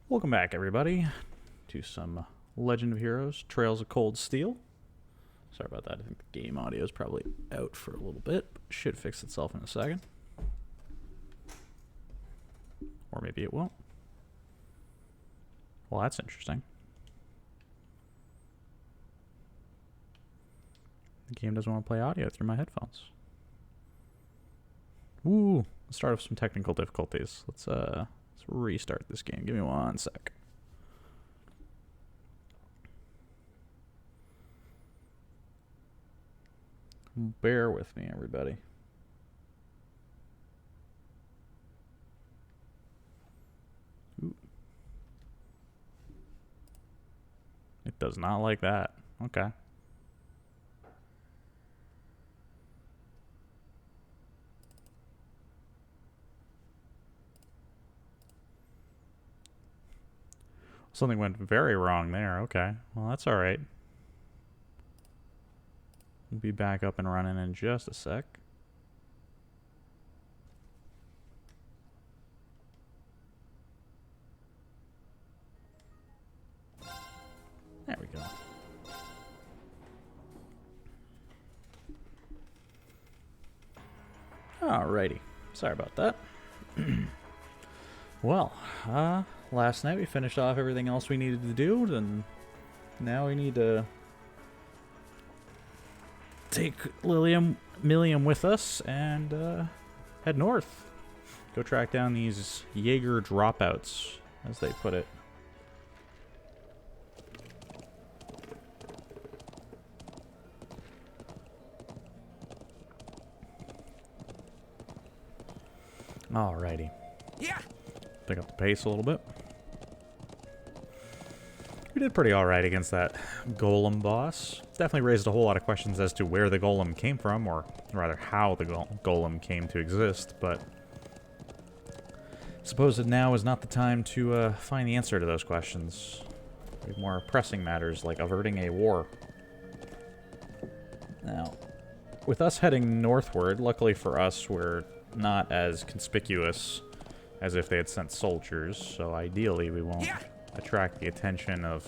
Welcome back, everybody, to some Legend of Heroes Trails of Cold Steel. Sorry about that. I think the game audio is probably out for a little bit. Should fix itself in a second. Or maybe it won't. Well, that's interesting. The game doesn't want to play audio through my headphones. Ooh, let's start off some technical difficulties. Let's restart this game. Give me one sec. Bear with me, everybody. Ooh. It does not like that. Okay. Something went very wrong there. Okay. Well, that's alright. We'll be back up and running in just a sec. There we go. Alrighty. Sorry about that. Well, last night we finished off everything else we needed to do, and now we need to take Millium with us and head north. Go track down these Jaeger dropouts, as they put it. Alrighty. Yeah. Pick up the pace a little bit. We did pretty alright against that golem boss. It's definitely raised a whole lot of questions as to where the golem came from, or rather how the golem came to exist, but I suppose that now is not the time to find the answer to those questions. We have more pressing matters like averting a war. Now, with us heading northward, luckily for us, we're not as conspicuous as if they had sent soldiers, so ideally we won't attract the attention of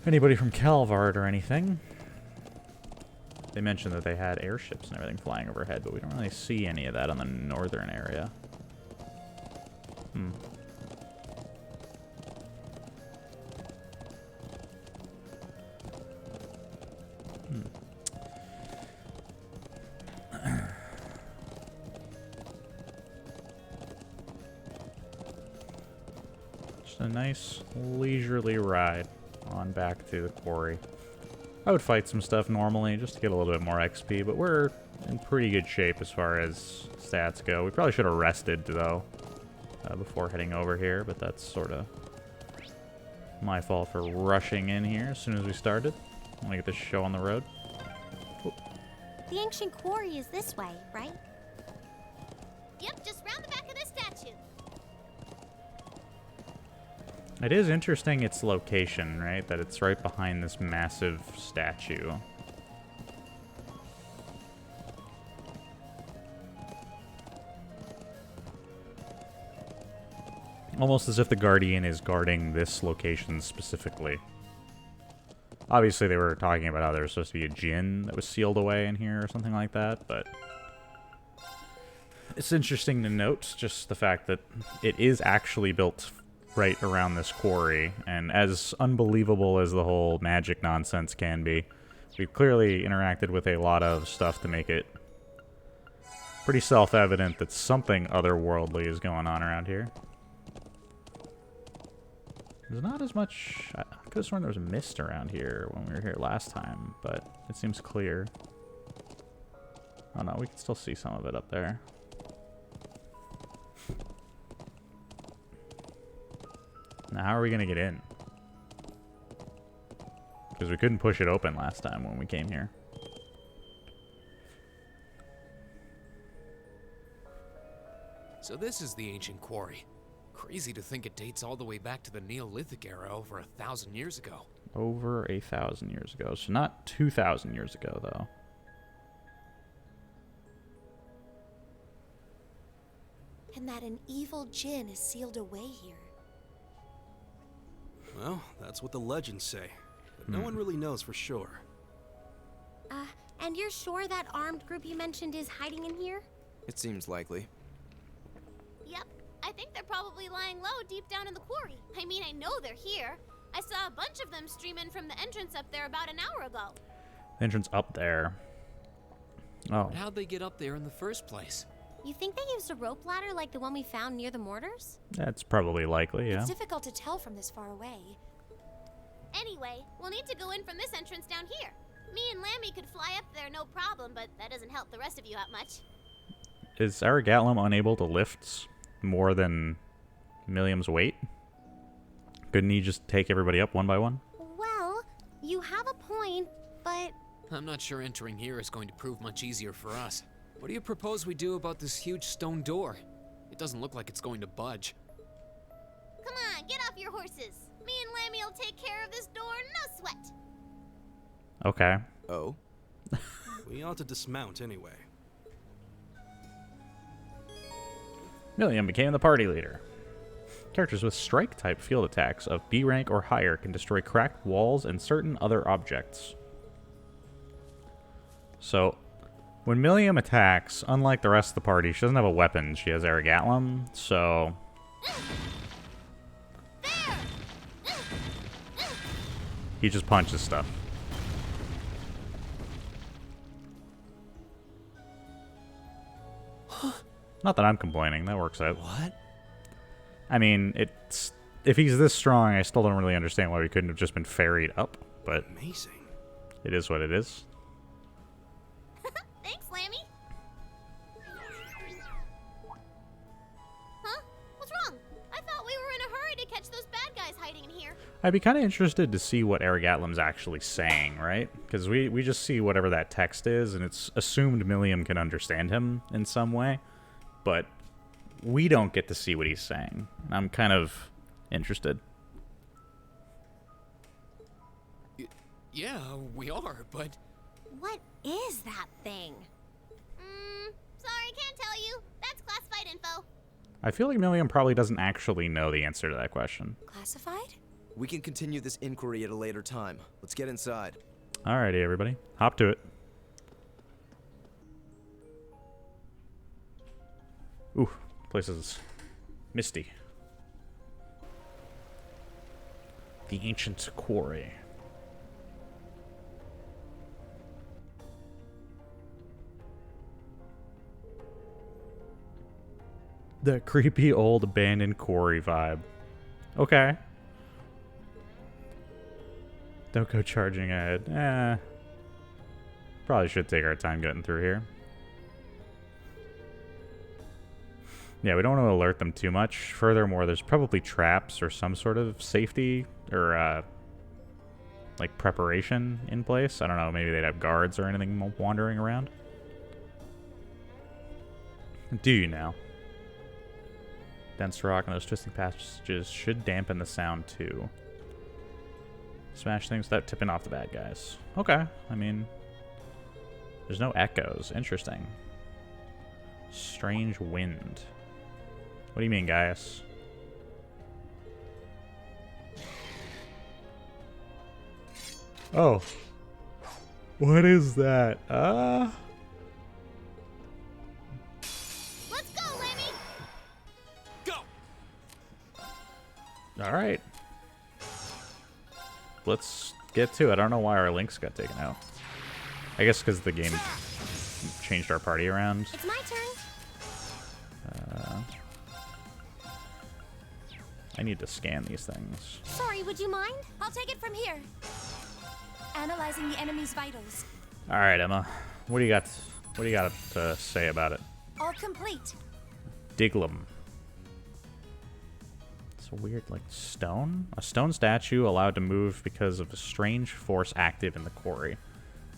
anybody from Calvard or anything. They mentioned that they had airships and everything flying overhead, but we don't really see any of that on the northern area. Just a nice leisurely ride on back to the quarry. I would fight some stuff normally just to get a little bit more XP, but we're in pretty good shape as far as stats go. We probably should have rested, though, before heading over here, but that's sort of my fault for rushing in here as soon as we started. I want to get this show on the road. The ancient quarry is this way, right? Yep, just round the back of this statue. It is interesting its location, right? That it's right behind this massive statue. Almost as if the Guardian is guarding this location specifically. Obviously, they were talking about how there was supposed to be a djinn that was sealed away in here or something like that, but it's interesting to note just the fact that it is actually built right around this quarry, and as unbelievable as the whole magic nonsense can be, we've clearly interacted with a lot of stuff to make it pretty self-evident that something otherworldly is going on around here. There's not as much... I could have sworn there was mist around here when we were here last time, but it seems clear. Oh no, we can still see some of it up there. Now, how are we going to get in? Because we couldn't push it open last time when we came here. So this is the ancient quarry. Crazy to think it dates all the way back to the Neolithic era over 1,000 years ago. Over 1,000 years ago. So not 2,000 years ago, though. And that an evil djinn is sealed away here. Well, that's what the legends say, but no one really knows for sure. And you're sure that armed group you mentioned is hiding in here? It seems likely. Yep. I think they're probably lying low deep down in the quarry. I mean, I know they're here. I saw a bunch of them streaming from the entrance up there about an hour ago. Entrance up there. Oh. How'd they get up there in the first place? You think they used a rope ladder like the one we found near the mortars? That's probably likely, yeah. It's difficult to tell from this far away. Anyway, we'll need to go in from this entrance down here. Me and Lammy could fly up there no problem, but that doesn't help the rest of you out much. Is Aragatlam unable to lift more than Milliam's weight? Couldn't he just take everybody up one by one? Well, you have a point, but I'm not sure entering here is going to prove much easier for us. What do you propose we do about this huge stone door? It doesn't look like it's going to budge. Come on, get off your horses. Me and Lammy will take care of this door, no sweat. Okay. Oh? We ought to dismount anyway. Milliam became the party leader. Characters with strike-type field attacks of B rank or higher can destroy cracked walls and certain other objects. So, when Milliam attacks, unlike the rest of the party, she doesn't have a weapon. She has Aragatlam, so... He just punches stuff. Not that I'm complaining. That works out. What? I mean, it's if he's this strong, I still don't really understand why we couldn't have just been ferried up, but Amazing. it is what it is. Thanks, Lammy. Huh? What's wrong? I thought we were in a hurry to catch those bad guys hiding in here. I'd be kind of interested to see what Aragatlam's actually saying, right? Because we just see whatever that text is, and it's assumed Milliam can understand him in some way, but we don't get to see what he's saying. I'm kind of interested. Yeah, we are, but... what is that thing? Sorry, can't tell you. That's classified info. I feel like Milliam probably doesn't actually know the answer to that question. Classified? We can continue this inquiry at a later time. Let's get inside. Alrighty, everybody. Hop to it. Ooh, place is misty. The ancient quarry. The creepy old abandoned quarry vibe. Okay. Don't go charging ahead. Probably should take our time getting through here. Yeah, we don't want to alert them too much. Furthermore, there's probably traps or some sort of safety or like preparation in place. I don't know, maybe they'd have guards or anything wandering around. Do you now? Dense rock and those twisting passages should dampen the sound too. Smash things without tipping off the bad guys. Okay, I mean, there's no echoes. Interesting. Strange wind. What do you mean, Gaius? Oh. What is that? Let's go, Lammy. Go! Alright. Let's get to it. I don't know why our links got taken out. I guess because the game changed our party around. It's my turn. I need to scan these things. Sorry, would you mind? I'll take it from here. Analyzing the enemy's vitals. Alright, Emma. What do you got? What do you got to say about it? All complete. Diglum. It's a weird, like, stone? A stone statue allowed to move because of a strange force active in the quarry.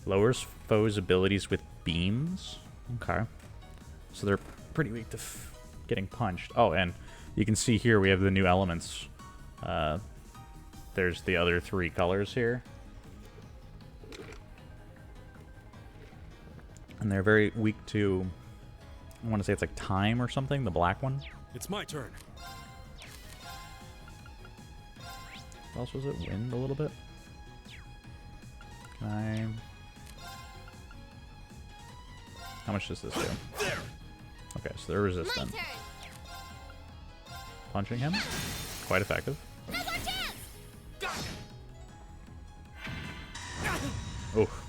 Lowers foes' abilities with beams? Okay. So they're pretty weak to getting punched. Oh, and you can see here we have the new elements. There's the other three colors here. And they're very weak to, I want to say it's like time or something, the black one. It's my turn. What else was it? Wind a little bit? Can I... How much does this do? Okay, so they're My resistant. turn. Punching him? Quite effective. Now's our chance. Oof.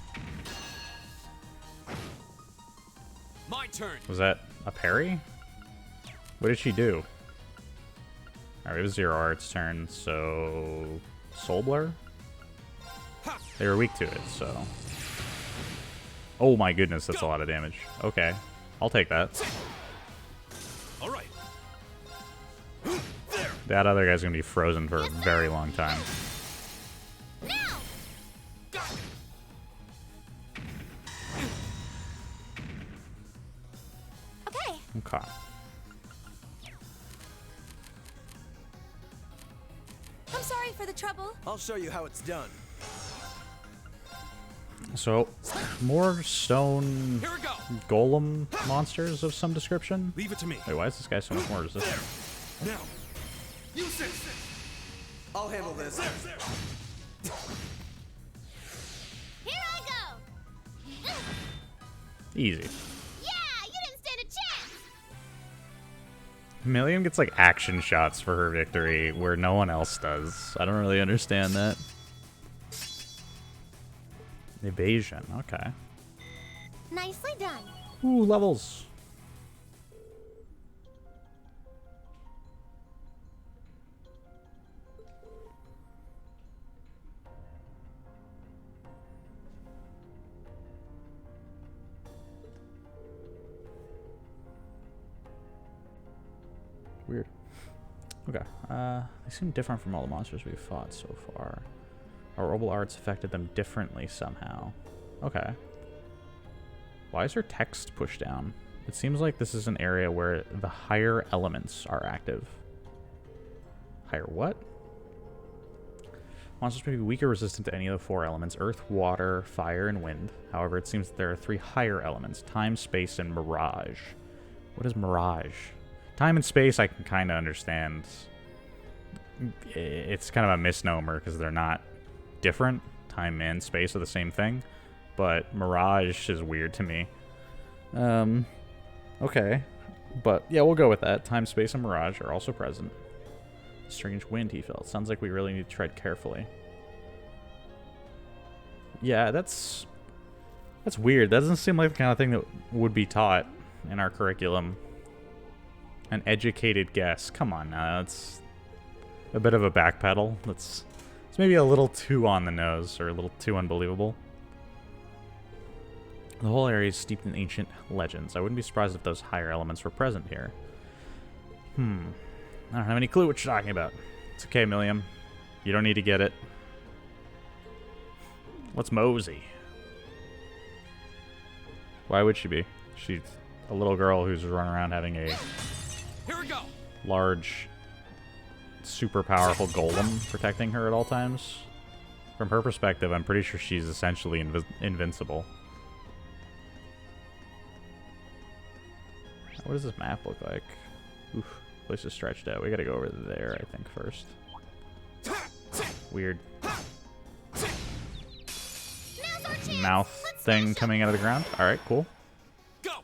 My turn. Was that a parry? What did she do? Alright, it was Zero Art's turn, so... Soul Blur? They were weak to it, so... Oh my goodness, that's a lot of damage. Okay, I'll take that. All right. That other guy's gonna be frozen for a very long time. Now. Okay. Okay. I'm sorry for the trouble. I'll show you how it's done. So, more stone Here we go. golem monsters of some description? Leave it to me. Wait, why is this guy so much more resistant? Now. You sit. I'll handle this. Here I go. Easy. Yeah, you didn't stand a chance. Million gets like action shots for her victory where no one else does. I don't really understand that. Evasion, okay. Nicely done. Ooh, levels. Weird. Okay. They seem different from all the monsters we've fought so far. Our herbal arts affected them differently somehow. Okay. Why is there text pushed down? It seems like this is an area where the higher elements are active. Higher what? Monsters may be weak or resistant to any of the 4 elements: earth, water, fire, and wind. However, it seems that there are 3 higher elements: time, space, and mirage. What is mirage? Time and space I can kind of understand. It's kind of a misnomer because they're not different. Time and space are the same thing. But mirage is weird to me. Okay. But yeah, we'll go with that. Time, space, and mirage are also present. Strange wind he felt. Sounds like we really need to tread carefully. Yeah, that's weird. That doesn't seem like the kind of thing that would be taught in our curriculum. An educated guess. Come on now, that's a bit of a backpedal. It's maybe a little too on the nose, or a little too unbelievable. The whole area is steeped in ancient legends. I wouldn't be surprised if those higher elements were present here. I don't have any clue what you're talking about. It's okay, Milliam. You don't need to get it. What's Mosey? Why would she be? She's a little girl who's running around having a Here we go. large, super powerful golem protecting her at all times. From her perspective, I'm pretty sure she's essentially invincible. What does this map look like? Oof, place is stretched out. We gotta go over there, I think, first. Weird Now's our chance. mouth Let's thing smash 'em. coming out of the ground. Alright, cool. Go.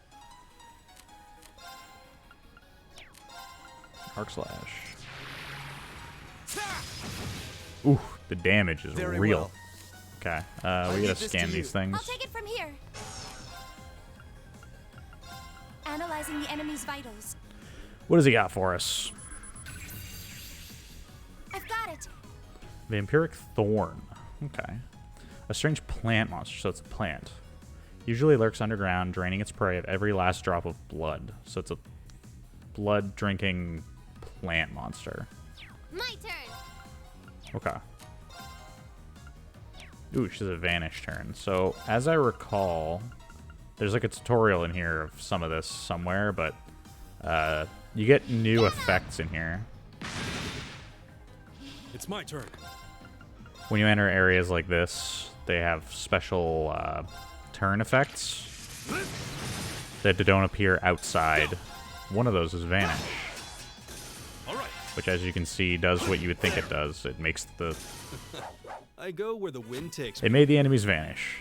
Arc slash. Ooh, the damage is Very real. well. Okay, we leave gotta this scan to these you. things. I'll take it from here. Analyzing the enemy's vitals. What does he got for us? I've got it. Vampiric Thorn. Okay. A strange plant monster, so it's a plant. Usually lurks underground, draining its prey of every last drop of blood. So it's a blood-drinking plant monster. My turn. Okay. Ooh, she's a vanish turn. So, as I recall, there's like a tutorial in here of some of this somewhere, but you get new effects in here. It's my turn. When you enter areas like this, they have special turn effects that don't appear outside. One of those is vanish. All right. which, as you can see, does what you would think it does. It makes the... I go where the wind takes me. It made the enemies vanish.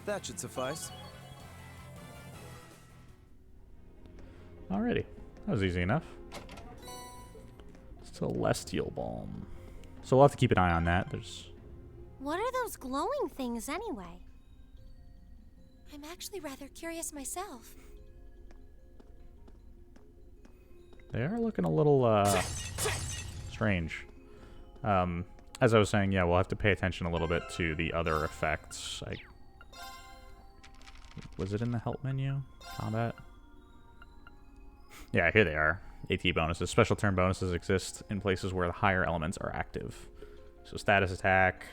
That should suffice. Alrighty. That was easy enough. Celestial Balm. So we'll have to keep an eye on that. There's... What are those glowing things anyway? I'm actually rather curious myself. They are looking a little, strange. As I was saying, yeah, we'll have to pay attention a little bit to the other effects. Was it in the help menu? Combat? Yeah, here they are. AT bonuses. Special turn bonuses exist in places where the higher elements are active. So status attack,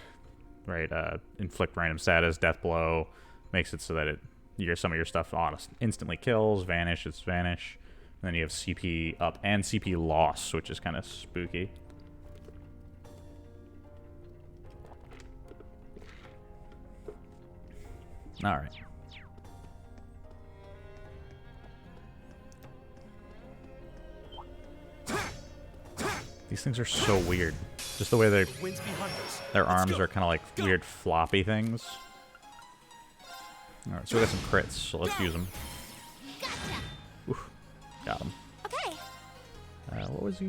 right? Inflict random status, death blow, makes it so that some of your stuff instantly kills, vanish, it's vanish. And then you have CP up and CP loss, which is kind of spooky. All right. These things are so weird. Just the way their arms are kind of like weird floppy things. All right, so we got some crits, so let's use them. Oof, got him. Okay. What was he?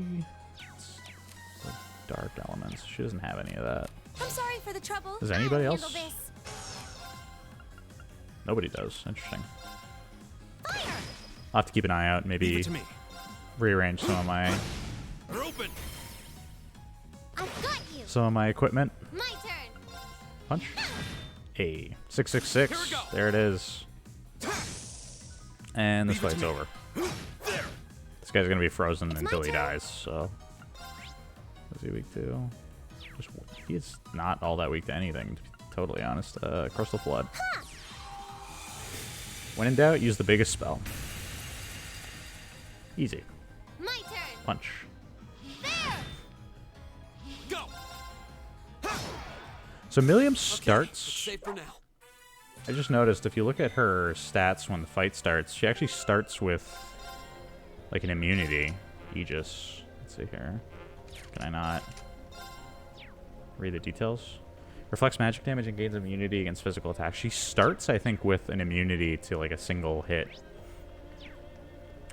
The dark elements. She doesn't have any of that. I'm sorry for the trouble. Does anybody I'll else? handle this. Nobody does. Interesting. I'll have to keep an eye out. Leave Maybe it to me. rearrange some of my They're open. I've got you. equipment. My turn. Punch. A 666. Here we go. There it is. And this Leave it to fight's me. over. There. This guy's gonna be frozen It's until my he turn. dies. So, is he weak to? He's not all that weak to anything, to be totally honest. Crystal Flood. When in doubt, use the biggest spell. Easy. My turn. Punch. There. Go. So Milliam It's starts. safe for now. I just noticed if you look at her stats when the fight starts, she actually starts with like an immunity. Aegis. Let's see here. Can I not read the details? Reflects magic damage and gains immunity against physical attacks. She starts, I think, with an immunity to like a single hit,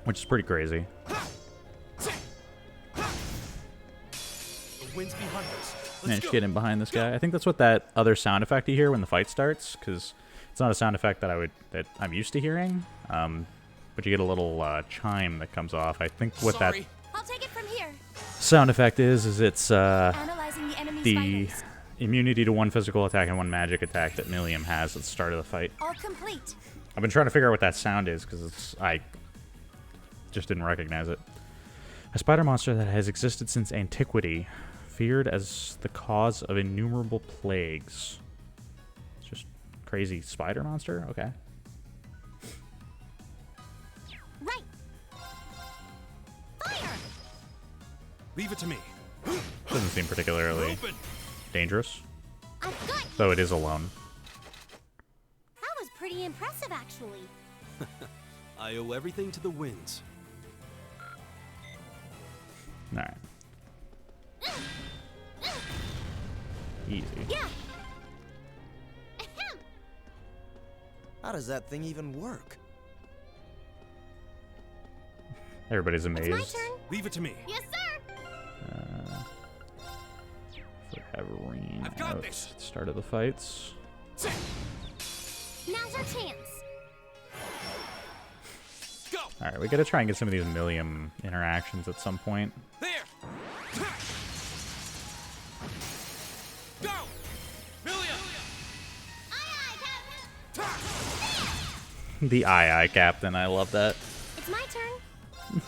which is pretty crazy. The wind's behind us. And Let's she's go. getting behind this guy. I think that's what that other sound effect you hear when the fight starts, because it's not a sound effect that I'm used to hearing. But you get a little chime that comes off. I think what Sorry. I'll take it from here. that sound effect is it's Analyzing the enemy's the vitals. immunity to one physical attack and one magic attack that Milliam has at the start of the fight. All complete. I've been trying to figure out what that sound is because I just didn't recognize it. A spider monster that has existed since antiquity, feared as the cause of innumerable plagues. It's just crazy spider monster? Okay. Right. Fire. Leave it to me. Doesn't seem They're particularly open. dangerous, I've got you. though it is alone. That was pretty impressive, actually. I owe everything to the winds. Alright. Easy. Yeah. Ahem. How does that thing even work? Everybody's It's my amazed. turn. Leave it to me. Yes, sir. So have Reen I've got out this. at the start of the fights. Now's our chance. Go. Alright, we gotta try and get some of these Milliam interactions at some point. There. Go. Million. Aye, aye, Captain. The Aye Captain, I love that. It's my turn.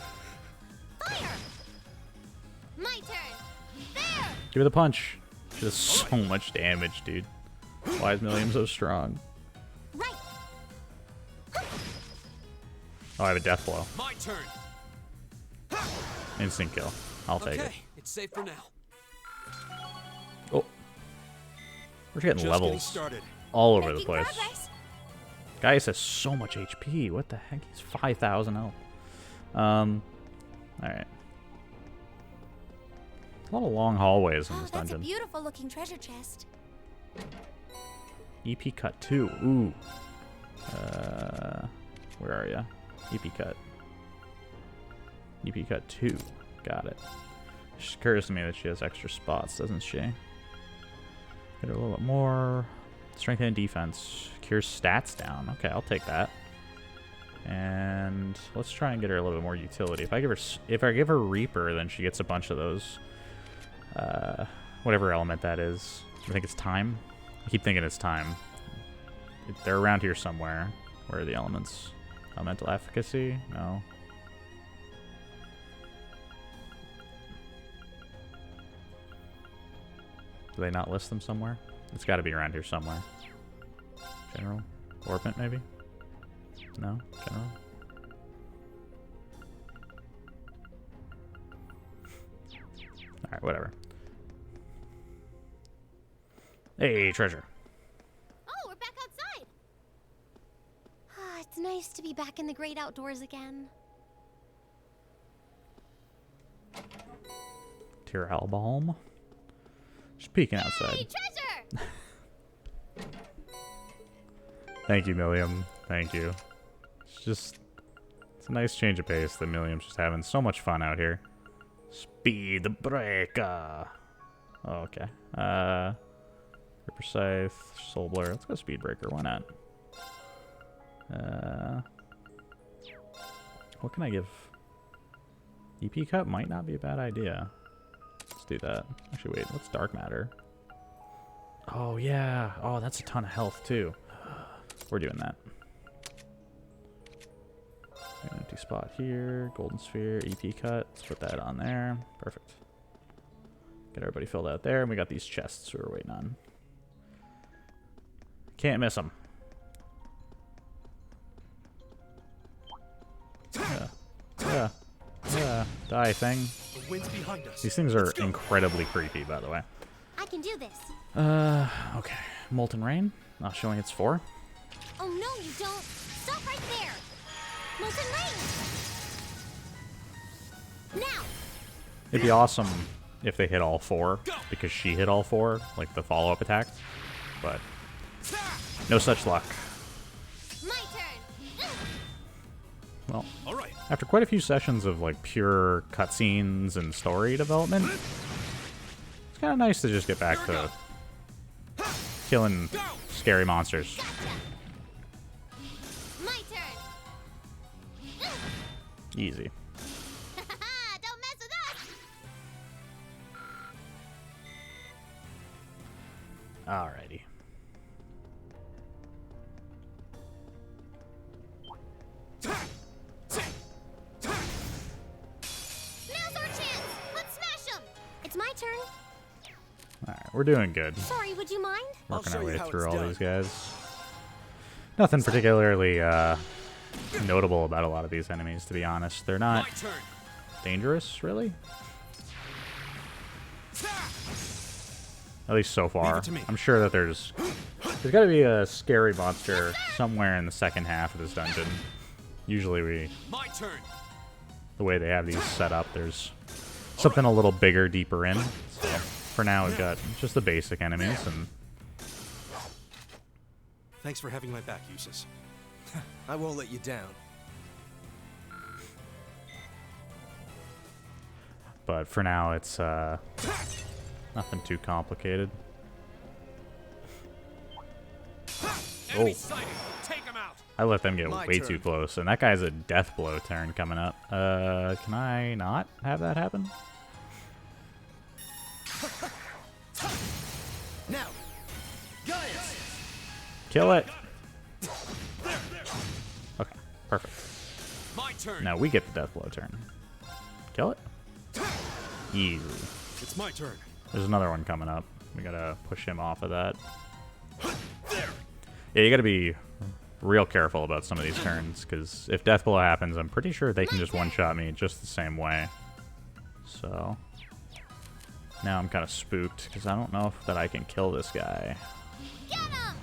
Fire. My turn. There. Give it a punch. She does so much damage, dude. Why is Milliam so strong? Right. Oh, I have a death blow. My turn. Instant kill. I'll take it. Okay, it's safe for now. Oh. We're getting Just getting levels started. all over the Making place. progress. Gaius has so much HP. What the heck? He's 5,000 health. Alright. A lot of long hallways in Oh, this that's a dungeon. beautiful looking treasure chest. EP Cut 2. Ooh. Where are ya? EP Cut. EP Cut 2. Got it. It occurs to me that she has extra spots, doesn't she? Get her a little bit more. Strength and defense. Cures stats down. Okay, I'll take that. And let's try and get her a little bit more utility. If I give her Reaper, then she gets a bunch of those. Whatever element that is. I think it's time. I keep thinking it's time. They're around here somewhere. Where are the elements? Elemental efficacy? No. Do they not list them somewhere? It's got to be around here somewhere. General? Orbit, maybe? No? General? Alright, whatever. Hey, treasure. Oh, we're back outside. Ah, it's nice to be back in the great outdoors again. Tyrell Balm. Just peeking outside. Hey, treasure! Thank you, Milliam. Thank you. It's a nice change of pace that Milliam's just having so much fun out here. Speed Breaker. Oh, okay. Ripper Scythe, Soul Blur. Let's go Speed Breaker. Why not? What can I give? EP Cut might not be a bad idea. Let's do that. Actually, wait. What's Dark Matter? Oh, yeah. Oh, that's a ton of health, too. We're doing that. An empty spot here. Golden Sphere, EP Cut. Let's put that on there. Perfect. Get everybody filled out there. And we got these chests we're waiting on. Can't miss them. Yeah. Die, thing. The wind's behind us. These things are incredibly creepy, by the way. I can do this. Okay. Molten Rain. Not showing it's 4. Oh no, you don't. Stop right there. Molten Rain. Now. It'd be awesome if they hit all 4, because she hit all 4, like the follow-up attack. But no such luck. My turn. Well, All right. after quite a few sessions of like pure cutscenes and story development, it's kind of nice to just get back to killing scary monsters. My turn. Easy. Don't mess with us. Alrighty. Now's our chance. Let's smash them. It's my turn. Alright, we're doing good. Sorry, would you mind? Working show our you way how through it's all done. these guys. Nothing particularly notable about a lot of these enemies, to be honest. They're not My turn. dangerous, really. At least so far. it to me. I'm sure that there's got to be a scary monster somewhere in the second half of this dungeon. Usually My turn. the way they have these set up, there's something a little bigger deeper in. So for now, we've got just the basic enemies, and Thanks for having my back, Eustace. I won't let you down. but for now, it's nothing too complicated. Enemy Oh. sighted. Take him out. I let them get My way turn. too close, and that guy's a death blow turn coming up. Can I not have that happen? Now, Gaius. Kill it! Okay, perfect. My turn. Now we get the death blow turn. Kill it? Easy. It's my turn. There's another one coming up. We gotta push him off of that. Yeah, you gotta be real careful about some of these turns, because if death blow happens, I'm pretty sure they can just one-shot me just the same way. So now I'm kind of spooked, because I don't know if that I can kill this guy. Get him.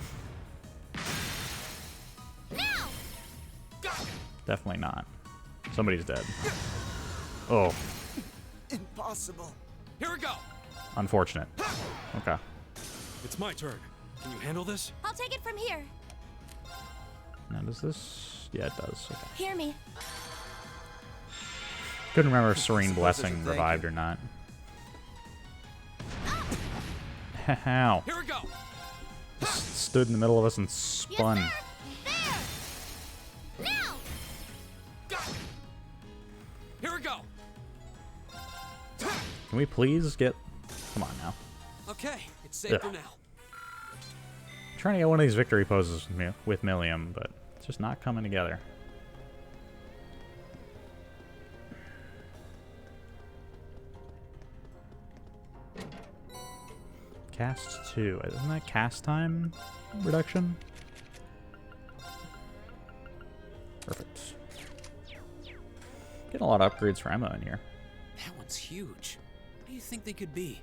Now. Definitely not. Somebody's dead. Oh, Impossible. Here we go. unfortunate. Okay. It's my turn. Can you handle this? I'll take it from here. Now does this? Yeah, it does. Okay. Hear me. Couldn't remember if Serene Suppose there's a Blessing thank revived you. or not. How? Here we go. Just stood in the middle of us and spun. Yes, sir. There. Now. Got it. Here we go. Can we please get? Come on now. Okay, it's safe Ugh. for now. I'm trying to get one of these victory poses with Millium, but it's just not coming together. Cast 2. Isn't that cast time reduction? Perfect. Getting a lot of upgrades for Emma in here. That one's huge. What do you think they could be?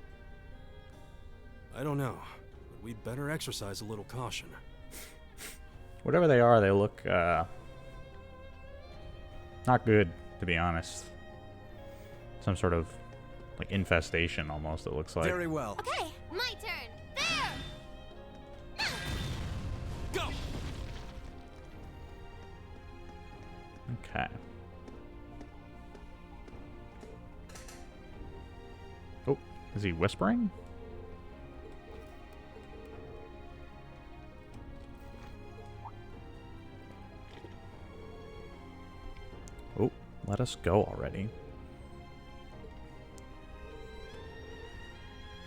I don't know, but we'd better exercise a little caution. Whatever they are, they look not good, to be honest. Some sort of like infestation almost, it looks like. Very well. Okay, my turn. There. Now. Go. Okay. Oh, is he whispering? Oh, let us go already.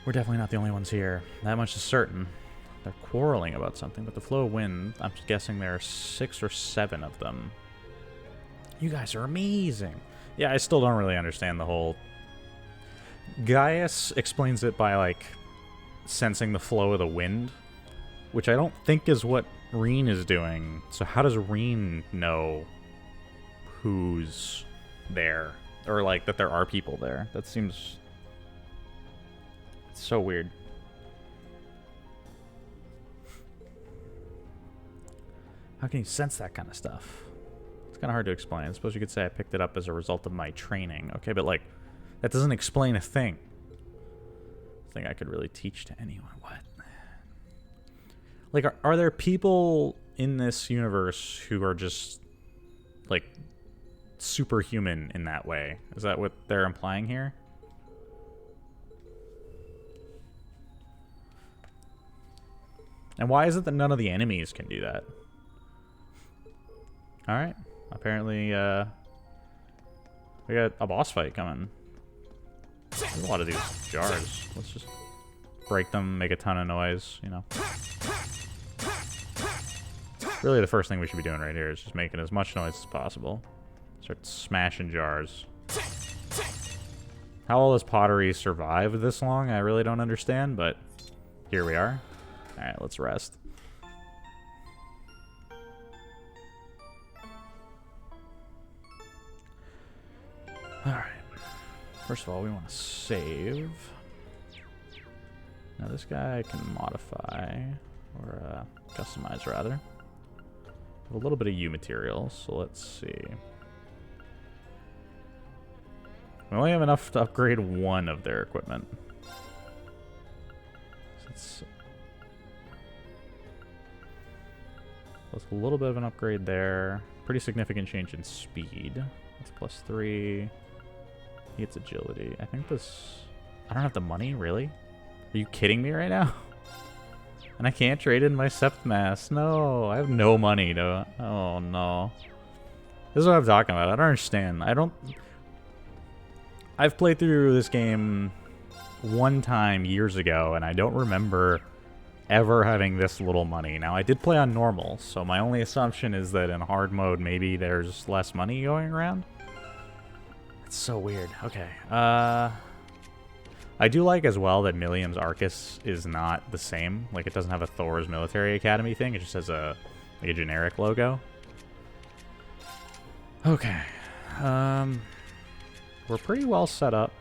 We're definitely not the only ones here. That much is certain. They're quarreling about something, but the flow of wind, I'm guessing there are 6 or 7 of them. You guys are amazing. Yeah, I still don't really understand the whole... Gaius explains it by, like, sensing the flow of the wind, which I don't think is what Reen is doing. So how does Reen know who's there? Or, like, that there are people there? That seems... so weird. How can you sense that kind of stuff? It's kind of hard to explain. I suppose you could say I picked it up as a result of my training. Okay, but like, that doesn't explain a thing. Thing I could really teach to anyone. What? Like, are there people in this universe who are just, like, superhuman in that way? Is that what they're implying here? And why is it that none of the enemies can do that? Alright. Apparently, we got a boss fight coming. There's a lot of these jars. Let's just break them, make a ton of noise, you know. Really, the first thing we should be doing right here is just making as much noise as possible. Start smashing jars. How will this pottery survive this long? I really don't understand, but here we are. Alright, let's rest. Alright. First of all, we want to save. Now this guy I can modify, or customize rather. Have a little bit of U material, so let's see. We only have enough to upgrade one of their equipment. So that's a little bit of an upgrade there. Pretty significant change in speed. That's +3. He gets agility. I think this... I don't have the money, really? Are you kidding me right now? And I can't trade in my Septmass. No, I have no money to... Oh, no. This is what I'm talking about. I don't understand. I've played through this game one time years ago, and I don't remember ever having this little money. Now, I did play on normal, so my only assumption is that in hard mode, maybe there's less money going around. It's so weird. Okay. I do like as well that Millium's Arcus is not the same. Like, it doesn't have a Thor's Military Academy thing. It just has a generic logo. Okay. We're pretty well set up.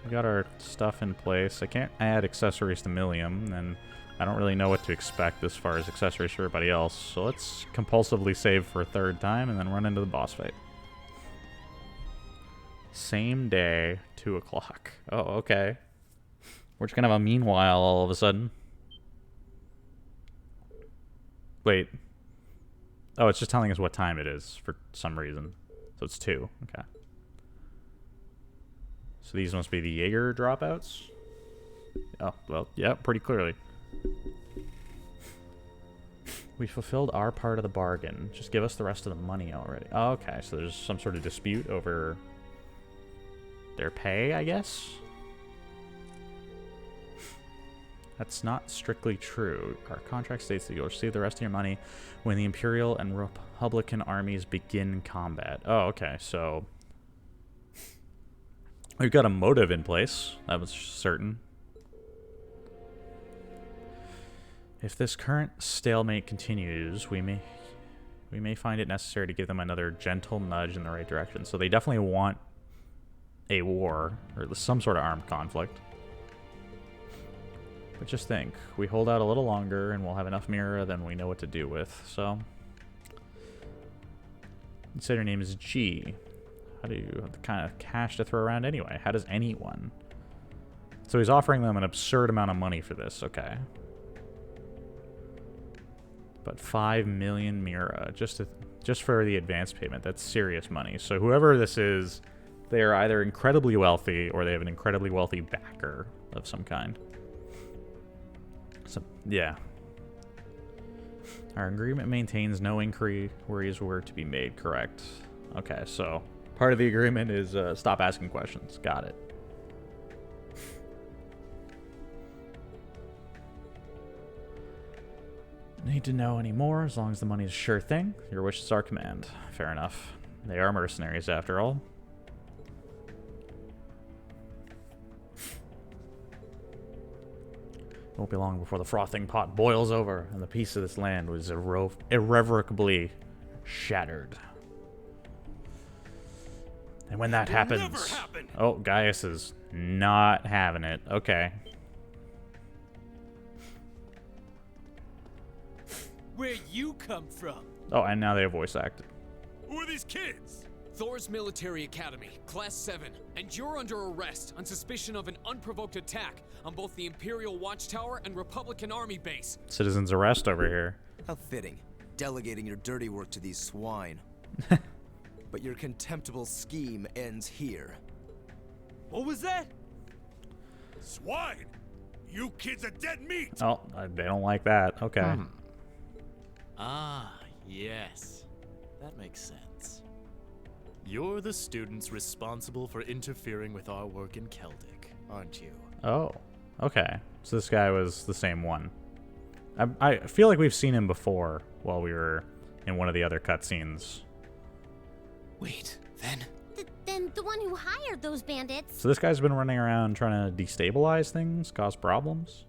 We got our stuff in place. I can't add accessories to Millium, and I don't really know what to expect as far as accessories for everybody else. So let's compulsively save for a third time and then run into the boss fight. Same day, 2 o'clock. Oh, okay. We're just gonna have a meanwhile all of a sudden. Wait. Oh, it's just telling us what time it is for some reason. So it's 2. Okay. So these must be the Jaeger dropouts? Oh, well, yeah, pretty clearly. We fulfilled our part of the bargain. Just give us the rest of the money already. Oh, okay, so there's some sort of dispute over their pay, I guess? That's not strictly true. Our contract states that you'll receive the rest of your money when the Imperial and Republican armies begin combat. Oh, okay, so we've got a motive in place. That was certain. If this current stalemate continues, we may find it necessary to give them another gentle nudge in the right direction. So they definitely want a war, or some sort of armed conflict. But just think, we hold out a little longer and we'll have enough Mira than we know what to do with, so. You said her name is G. How do you have the kind of cash to throw around anyway? How does anyone? So he's offering them an absurd amount of money for this, okay. But 5 million Mira, just for the advance payment. That's serious money. So whoever this is, they are either incredibly wealthy or they have an incredibly wealthy backer of some kind. So, yeah. Our agreement maintains no inquiries were to be made, correct? Okay, so part of the agreement is stop asking questions. Got it. Need to know any more as long as the money is a sure thing. Your wish is our command. Fair enough. They are mercenaries after all. It won't be long before the frothing pot boils over and the peace of this land was irrevocably shattered. And when that happens... Never happen. Oh, Gaius is not having it. Okay. Where you come from? Oh, and now they have voice acted. Who are these kids? Thor's Military Academy, Class 7, and you're under arrest on suspicion of an unprovoked attack on both the Imperial Watchtower and Republican Army base. Citizen's arrest over here. How fitting, delegating your dirty work to these swine. But your contemptible scheme ends here. What was that? Swine! You kids are dead meat! Oh, they don't like that. Okay. Ah, yes. That makes sense. You're the students responsible for interfering with our work in Celtic, aren't you? Oh, okay. So this guy was the same one. I feel like we've seen him before while we were in one of the other cutscenes. Wait, then? Then the one who hired those bandits. So this guy's been running around trying to destabilize things, cause problems?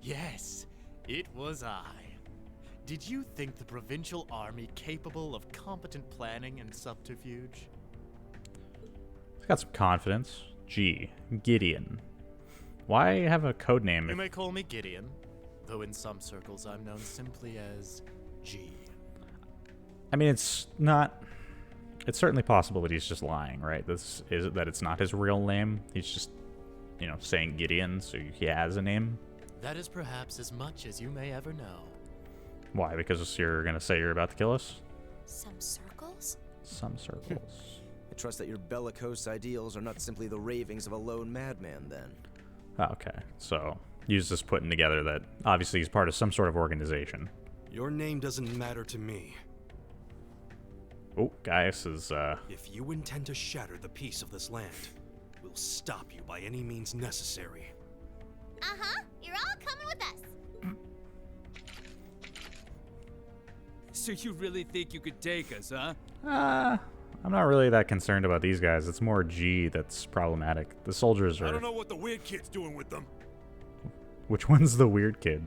Yes, it was I. Did you think the provincial army capable of competent planning and subterfuge? He's got some confidence. G. Gideon. Why have a code name? You may call me Gideon, though in some circles I'm known simply as G. I mean, it's not... It's certainly possible that he's just lying, right? This is that it's not his real name. He's just, you know, saying Gideon, so he has a name. That is perhaps as much as you may ever know. Why? Because you're going to say you're about to kill us? Some circles? Some circles. I trust that your bellicose ideals are not simply the ravings of a lone madman, then. Oh, okay, so he's just putting together that obviously he's part of some sort of organization. Your name doesn't matter to me. Oh, Gaius is, If you intend to shatter the peace of this land, we'll stop you by any means necessary. Uh-huh. You're all coming with us. So you really think you could take us, huh? I'm not really that concerned about these guys. It's more G that's problematic. The soldiers are... I don't know what the weird kid's doing with them. Which one's the weird kid?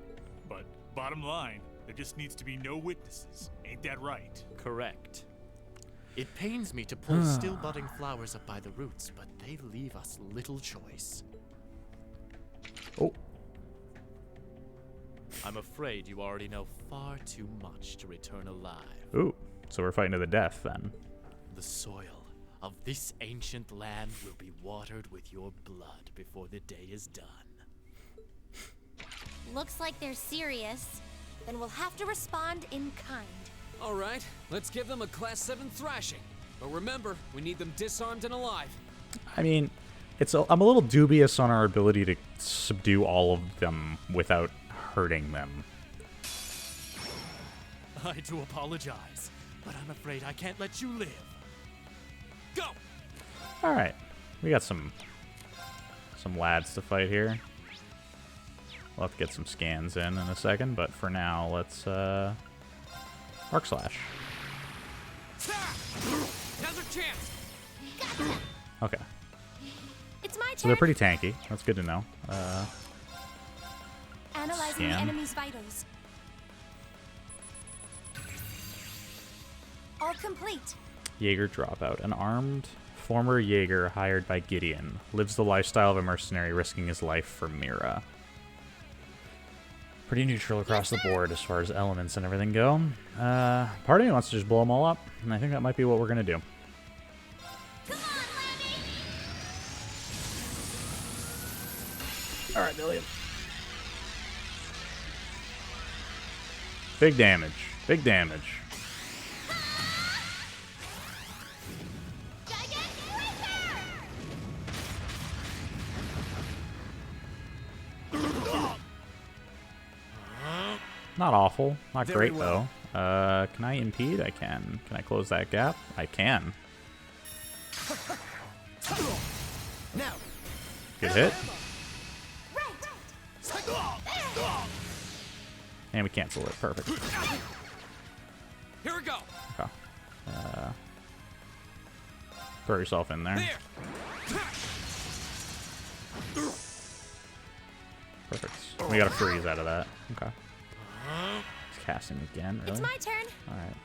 But bottom line, there just needs to be no witnesses. Ain't that right? Correct. It pains me to pull still budding flowers up by the roots, but they leave us little choice. Oh. I'm afraid you already know far too much to return alive. Ooh. So we're fighting to the death, then. The soil of this ancient land will be watered with your blood before the day is done. Looks like they're serious. Then we'll have to respond in kind. All right, let's give them a Class 7 thrashing. But remember, we need them disarmed and alive. I mean, I'm a little dubious on our ability to subdue all of them without hurting them. I do apologize, but I'm afraid I can't let you live. Go! Alright, we got some lads to fight here. We'll have to get some scans in a second, but for now, let's Arc Slash. Now's our chance! Okay. It's my turn. So they're pretty tanky. That's good to know. Analyzing the scan. enemy's vitals. All complete. Jaeger dropout. An armed former Jaeger hired by Gideon lives the lifestyle of a mercenary, risking his life for Mira. Pretty neutral across the board as far as elements and everything go. Part of me wants to just blow them all up, and I think that might be what we're going to do. Come on, Lammy! Alright, Billion. Big damage. Big damage. Gigantic Reaper! Not awful. Not Very great, well. though. Can I impede? I can. Can I close that gap? I can. Now. Good hit. And we cancel it. Perfect. Here we go! Okay. Throw yourself in there. There! Perfect. We got a freeze out of that. Okay. He's casting again, really? It's my turn. Alright,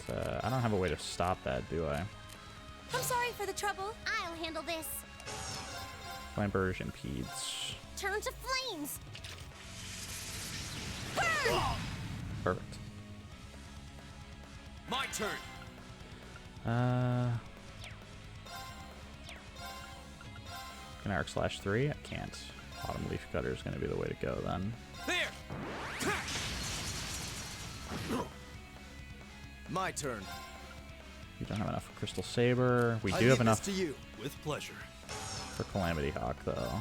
I don't have a way to stop that, do I? I'm sorry for the trouble. I'll handle this. Flame Burge impedes. Turn to flames. Perfect. My turn! Can I Arc Slash 3? I can't. Autumn Leaf Cutter is going to be the way to go then. There! My turn. We don't have enough for Crystal Saber. We I do leave have this enough to you. With pleasure. for Calamity Hawk, though.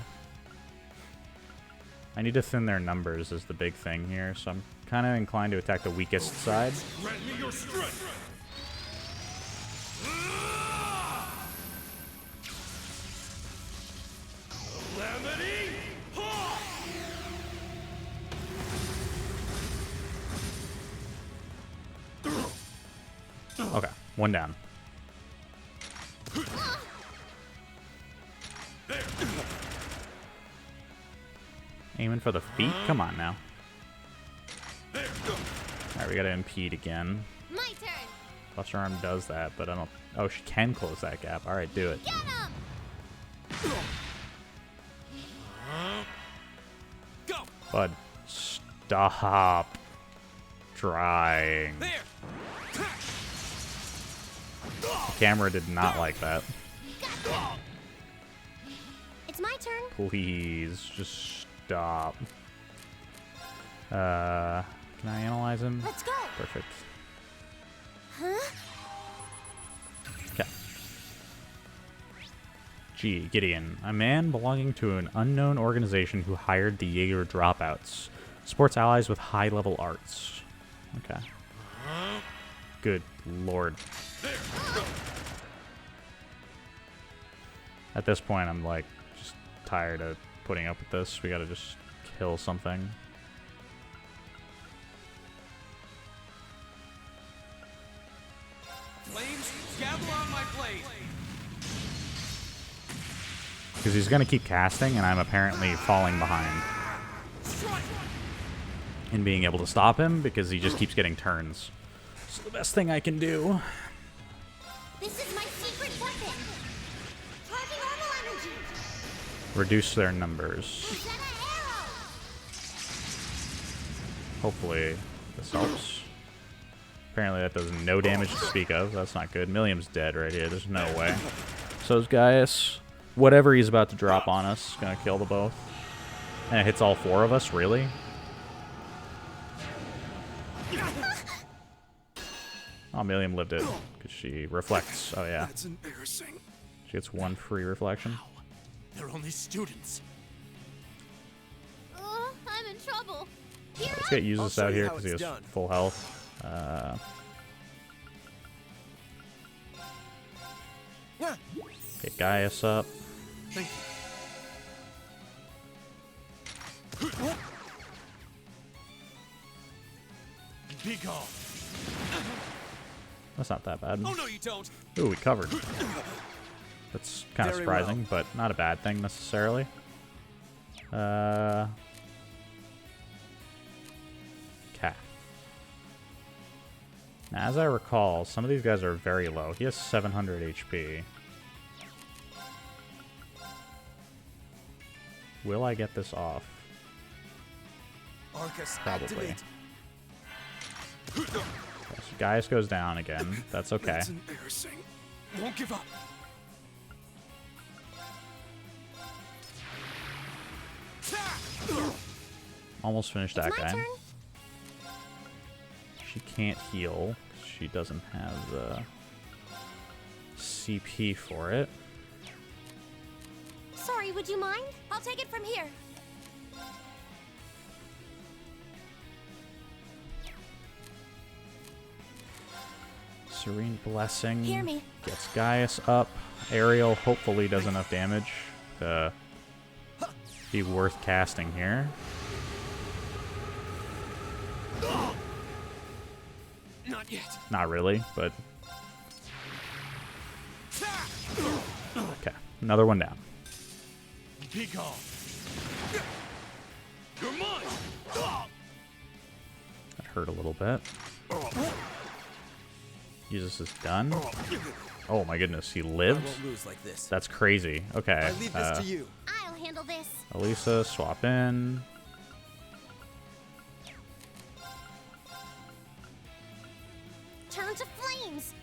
I need to thin their numbers is the big thing here, so I'm kind of inclined to attack the weakest side. Grant me your strength. Calamity Hawk! Okay, one down. Aiming for the feet? Come on now. Alright, we gotta impede again. My turn! Buster Arm does that, but I don't... Oh, she can close that gap. Alright, do it. Get him! Go! Bud, stop trying. There! The camera did not like that. It's my turn. Please, just stop. Can I analyze him? Let's go. Perfect. Huh? Okay. G. Gideon, a man belonging to an unknown organization who hired the Jaeger dropouts. Supports allies with high-level arts. Okay. Good lord. At this point, I'm like just tired of putting up with this. We gotta just kill something. Flames, gavel on my blade! Because he's gonna keep casting, and I'm apparently falling behind Strike! in being able to stop him because he just keeps getting turns. So the best thing I can do. This is my secret weapon. Charging normal energy. Reduce their numbers. Is that an arrow? Hopefully this helps. Apparently that does no damage to speak of. That's not good. Millium's dead right here. There's no way. So is Gaius. Whatever he's about to drop on us is going to kill the both. And it hits all 4 of us? Really? Oh, Millium lived it. Because she reflects. Oh, yeah. That's embarrassing. She gets 1 free reflection. They're only students. I'm in trouble. Here Let's get Usus show out you here how because he it's has done. full health. Get Gaius up. Thank you. Be gone. That's not that bad. Oh no, you don't. Ooh, we covered. That's kind of Very surprising, but not a bad thing necessarily. Okay. Now, as I recall, some of these guys are very low. He has 700 HP. Will I get this off? Arcus, Probably. activate. Okay, so Gaius goes down again. That's okay. That's embarrassing. Won't give up. Almost finished that It's my guy. turn. She can't heal. She doesn't have the CP for it. Sorry, would you mind? I'll take it from here. Serene Blessing Hear me. gets Gaius up. Ariel hopefully does enough damage to be worth casting here. Not yet. Not really, but... Okay, another one down. Be gone. You're mine. That hurt a little bit. Usus is done. Oh my goodness, he I lived? won't lose like this. That's crazy. Okay, I leave this to you. I'll handle this. Elisa, swap in. Turn to flames.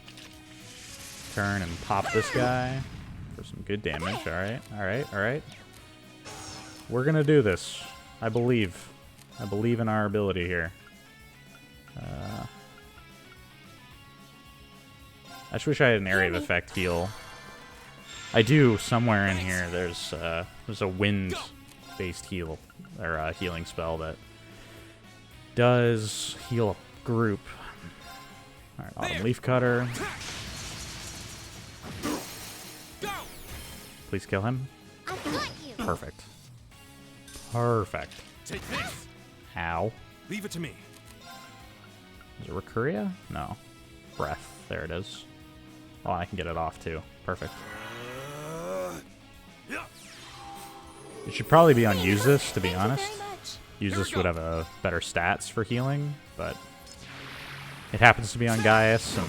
Turn and pop this guy for some good damage. Alright, alright, alright. We're gonna do this. I believe. I believe in our ability here. I just wish I had an area of effect heal. I do somewhere in here. There's a wind-based heal or healing spell that does heal a group. All right, Autumn Leaf Cutter. Please kill him. I've got you. Perfect. Perfect. Take this. Ow. Leave it to me. Is it Recuria? No. Breath. There it is. Oh, I can get it off too. Perfect. It should probably be on Usus, to be Thank honest. you very much. Usus would have a better stats for healing, but it happens to be on Gaius, and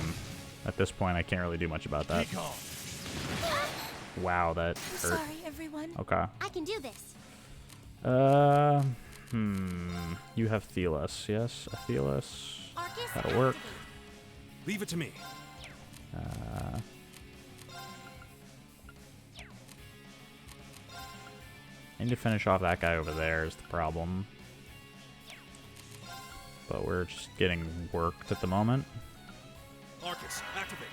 at this point I can't really do much about that. Be gone. Wow, that hurt. Sorry, everyone. Okay. I can do this. You have Thelos, yes? Thelos. Arcus, That'll work. activate. Leave it to me. I need to finish off that guy over there is the problem. But we're just getting worked at the moment. Arcus, activate.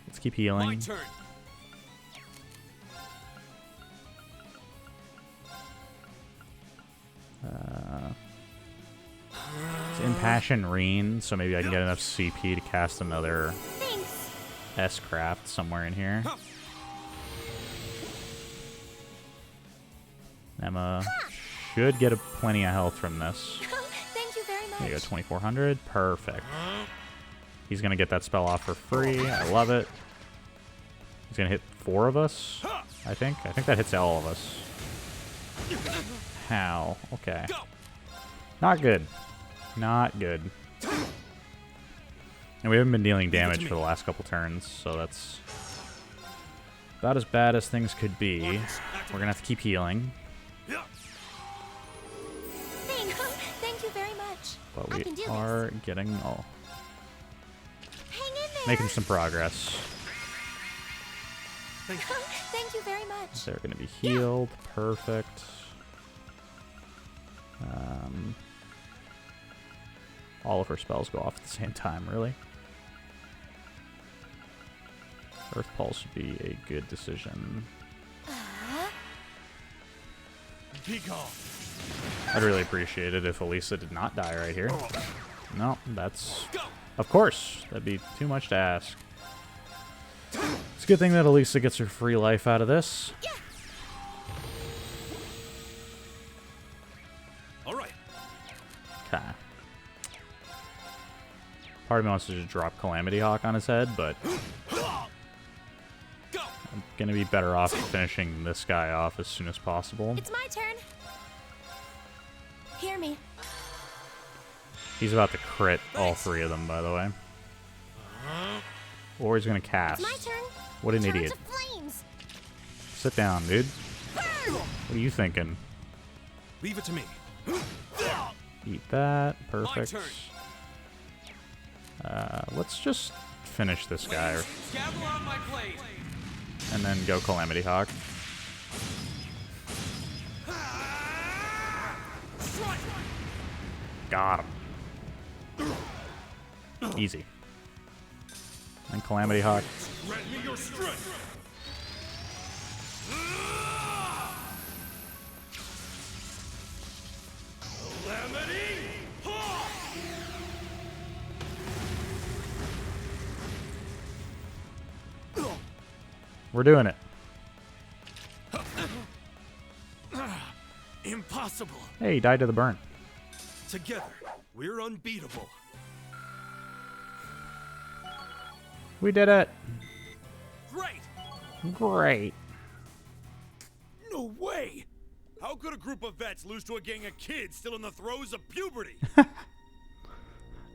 Let's keep My healing. turn. It's Impassion Reen, so maybe I can get enough CP to cast another Thanks. S-Craft somewhere in here. Emma should get plenty of health from this. Thank you very There you go, much. 2400. Perfect. He's going to get that spell off for free. I love it. He's going to hit 4 of us, I think. I think that hits all of us. How? Okay. Not good. Not good. And we haven't been dealing damage for the last couple turns, so that's about as bad as things could be. We're going to have to keep healing, Thank you very much. but I we can do this. are getting... Oh. Making some progress. Thank you. Thank you very much. They're going to be healed. Perfect. All of her spells go off at the same time, really. Earth Pulse would be a good decision. Be gone. I'd really appreciate it if Elisa did not die right here. No, that's... Of course! That'd be too much to ask. It's a good thing that Elisa gets her free life out of this. All right. Okay. Part of me wants to just drop Calamity Hawk on his head, but I'm gonna be better off finishing this guy off as soon as possible. It's my turn. Hear me. He's about to crit all three of them, by the way. Or he's gonna cast. It's my turn. What an Turn idiot. to flames. Sit down, dude. What are you thinking? Leave it to me. Eat that. Perfect. turn. Let's just finish this guy Gavel on my blade. and then go Calamity Hawk. Got him. Easy. And Calamity Hawk. Grant me your strength. Calamity Hawk! We're doing it. Impossible. Hey, he died to the burn. Together, we're unbeatable. We did it. Great. Great. No way! How could a group of vets lose to a gang of kids still in the throes of puberty?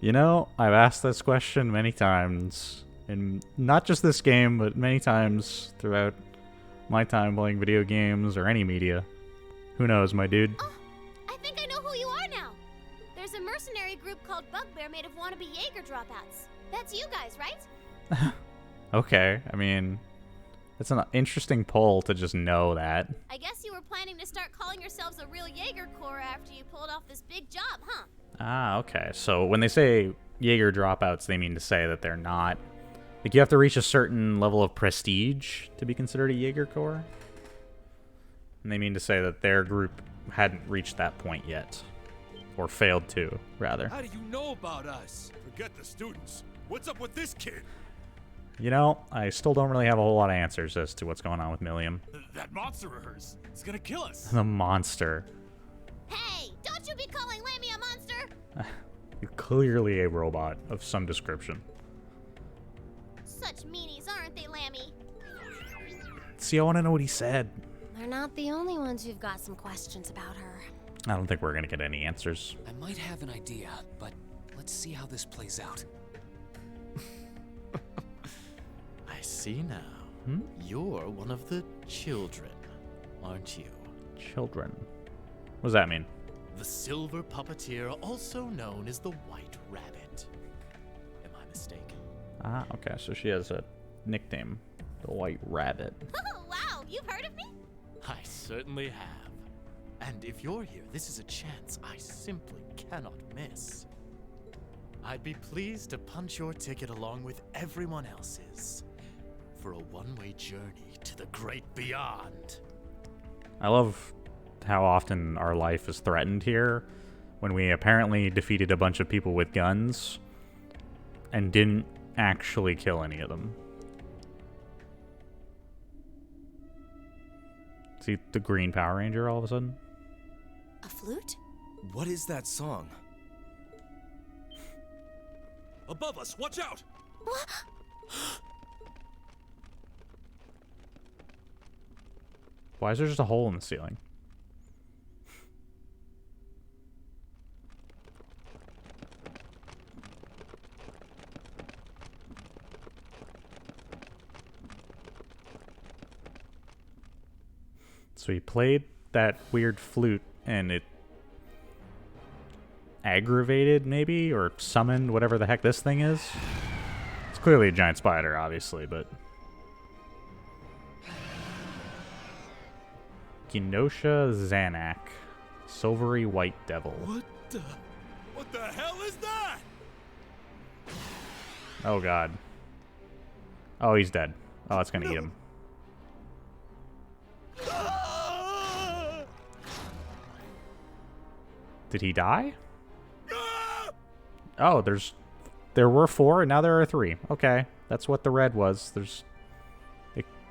You know, I've asked this question many times. In not just this game, but many times throughout my time playing video games or any media. Who knows, my dude? Oh, I think I know who you are now. There's a mercenary group called Bugbear made of wannabe Jaeger dropouts. That's you guys, right? Okay, I mean, it's an interesting poll to just know that. I guess you were planning to start calling yourselves a real Jaeger Corps after you pulled off this big job, huh? Ah, okay. So when they say Jaeger dropouts, they mean to say that they're not... Like, you have to reach a certain level of prestige to be considered a Jaeger Corps? And they mean to say that their group hadn't reached that point yet. Or failed to, rather. How do you know about us? Forget the students. What's up with this kid? You know, I still don't really have a whole lot of answers as to what's going on with Milliam. That monster of hers. It's gonna kill us. The monster. Hey, don't you be calling Lammy a monster! You're clearly a robot of some description. Such meanies, aren't they, Lammy? See, I want to know what he said. They're not the only ones who've got some questions about her. I don't think we're going to get any answers. I might have an idea, but let's see how this plays out. I see now. You're one of the children, aren't you? Children. What does that mean? The silver puppeteer, also known as the White Rabbit. Am I mistaken? Ah, okay, so she has a nickname. The White Rabbit. Oh, wow, you've heard of me? I certainly have. And if you're here, this is a chance I simply cannot miss. I'd be pleased to punch your ticket along with everyone else's for a one-way journey to the great beyond. I love how often our life is threatened here when we apparently defeated a bunch of people with guns and didn't actually kill any of them. See the green Power Ranger all of a sudden? A flute? What is that song? Above us, watch out! Why is there just a hole in the ceiling? So he played that weird flute and it aggravated maybe or summoned whatever the heck this thing is. It's clearly a giant spider, obviously, but... Genosha Zanak. Silvery white devil. What the hell is that? Oh, God. Oh, he's dead. Oh, it's gonna eat him. Did he die? Oh, there were 4, and now there are 3. Okay, that's what the red was.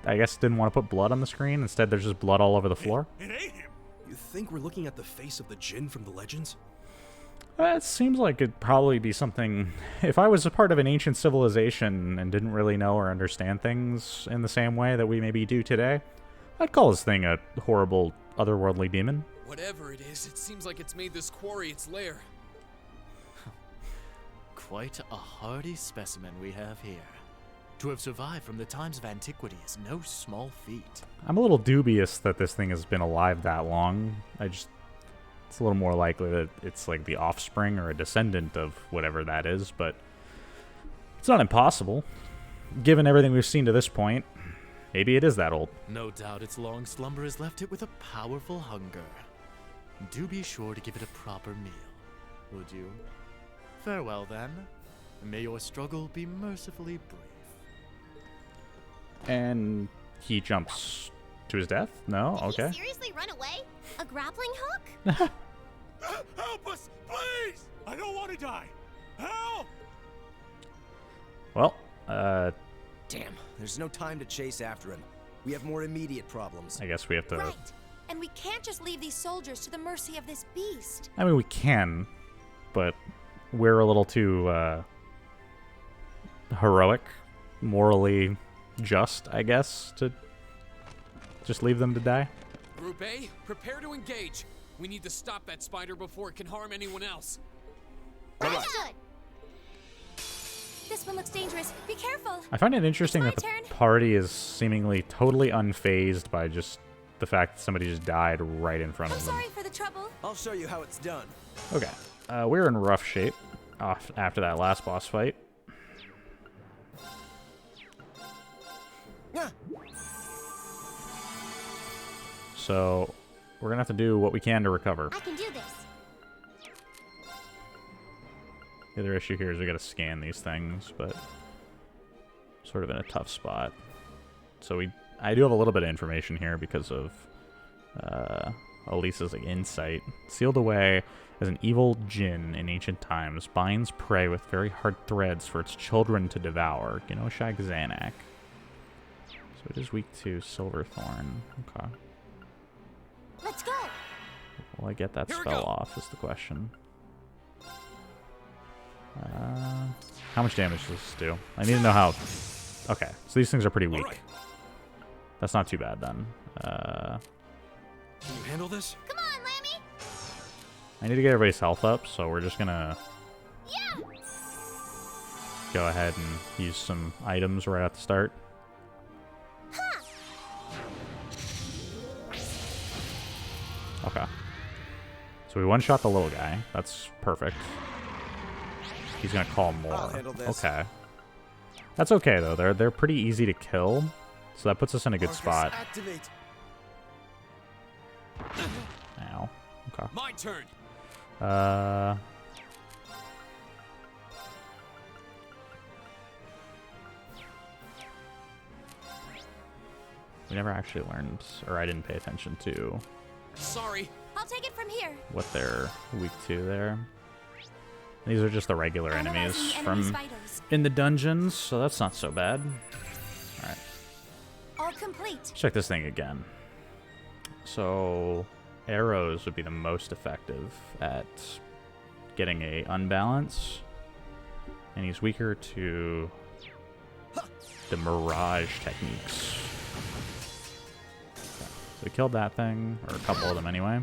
I guess didn't want to put blood on the screen. Instead, there's just blood all over the floor. It ate him. You think we're looking at the face of the Jinn from the legends? It seems like it'd probably be something... If I was a part of an ancient civilization and didn't really know or understand things in the same way that we maybe do today, I'd call this thing a horrible, otherworldly demon. Whatever it is, it seems like it's made this quarry its lair. Quite a hardy specimen we have here. To have survived from the times of antiquity is no small feat. I'm a little dubious that this thing has been alive that long. It's a little more likely that it's like the offspring or a descendant of whatever that is, but it's not impossible. Given everything we've seen to this point, maybe it is that old. No doubt its long slumber has left it with a powerful hunger. Do be sure to give it a proper meal, would you? Farewell, then. May your struggle be mercifully brief. And he jumps to his death? No? Did Okay. he seriously run away? A grappling hook? Help us, please! I don't want to die. Help! Well, Damn, there's no time to chase after him. We have more immediate problems. I guess we have to... Right. And we can't just leave these soldiers to the mercy of this beast. I mean, we can, but we're a little too, heroic, morally just, I guess, to just leave them to die. Group A, prepare to engage. We need to stop that spider before it can harm anyone else. Understood. This one looks dangerous. Be careful. I find it interesting that It's the my turn. party is seemingly totally unfazed by just the fact that somebody just died right in front I'm of them. sorry for the trouble. I'll show you how it's done. Okay, we're in rough shape after that last boss fight. Yeah. So we're gonna have to do what we can to recover. I can do this. The other issue here is we gotta scan these things, but sort of in a tough spot. So I do have a little bit of information here because of Elisa's like insight. Sealed away as an evil djinn in ancient times, binds prey with very hard threads for its children to devour. Genosha Zanak. So it is weak to Silverthorn. Okay. Let's go. Will I get that Here we spell go. off is the question. How much damage does this do? I need to know how... Okay, so these things are pretty weak. All right. That's not too bad then. Can you handle this? Come on, Lammy. I need to get everybody's health up, so we're just gonna Yeah. go ahead and use some items right at the start. Okay. So we one-shot the little guy. That's perfect. He's gonna call more. I'll handle this. Okay. That's okay though. They're pretty easy to kill, so that puts us in a good Marcus, spot. Activate. Ow. Okay. My turn. We never actually learned, or I didn't pay attention to Sorry. I'll take it from here. what they're weak to there. These are just the regular enemies Analyzing the from enemy's vitals. in the dungeons, so that's not so bad. Alright, All complete. let's check this thing again. So, arrows would be the most effective at getting a unbalance. And he's weaker to the mirage techniques. Okay, so we killed that thing, or a couple of them anyway.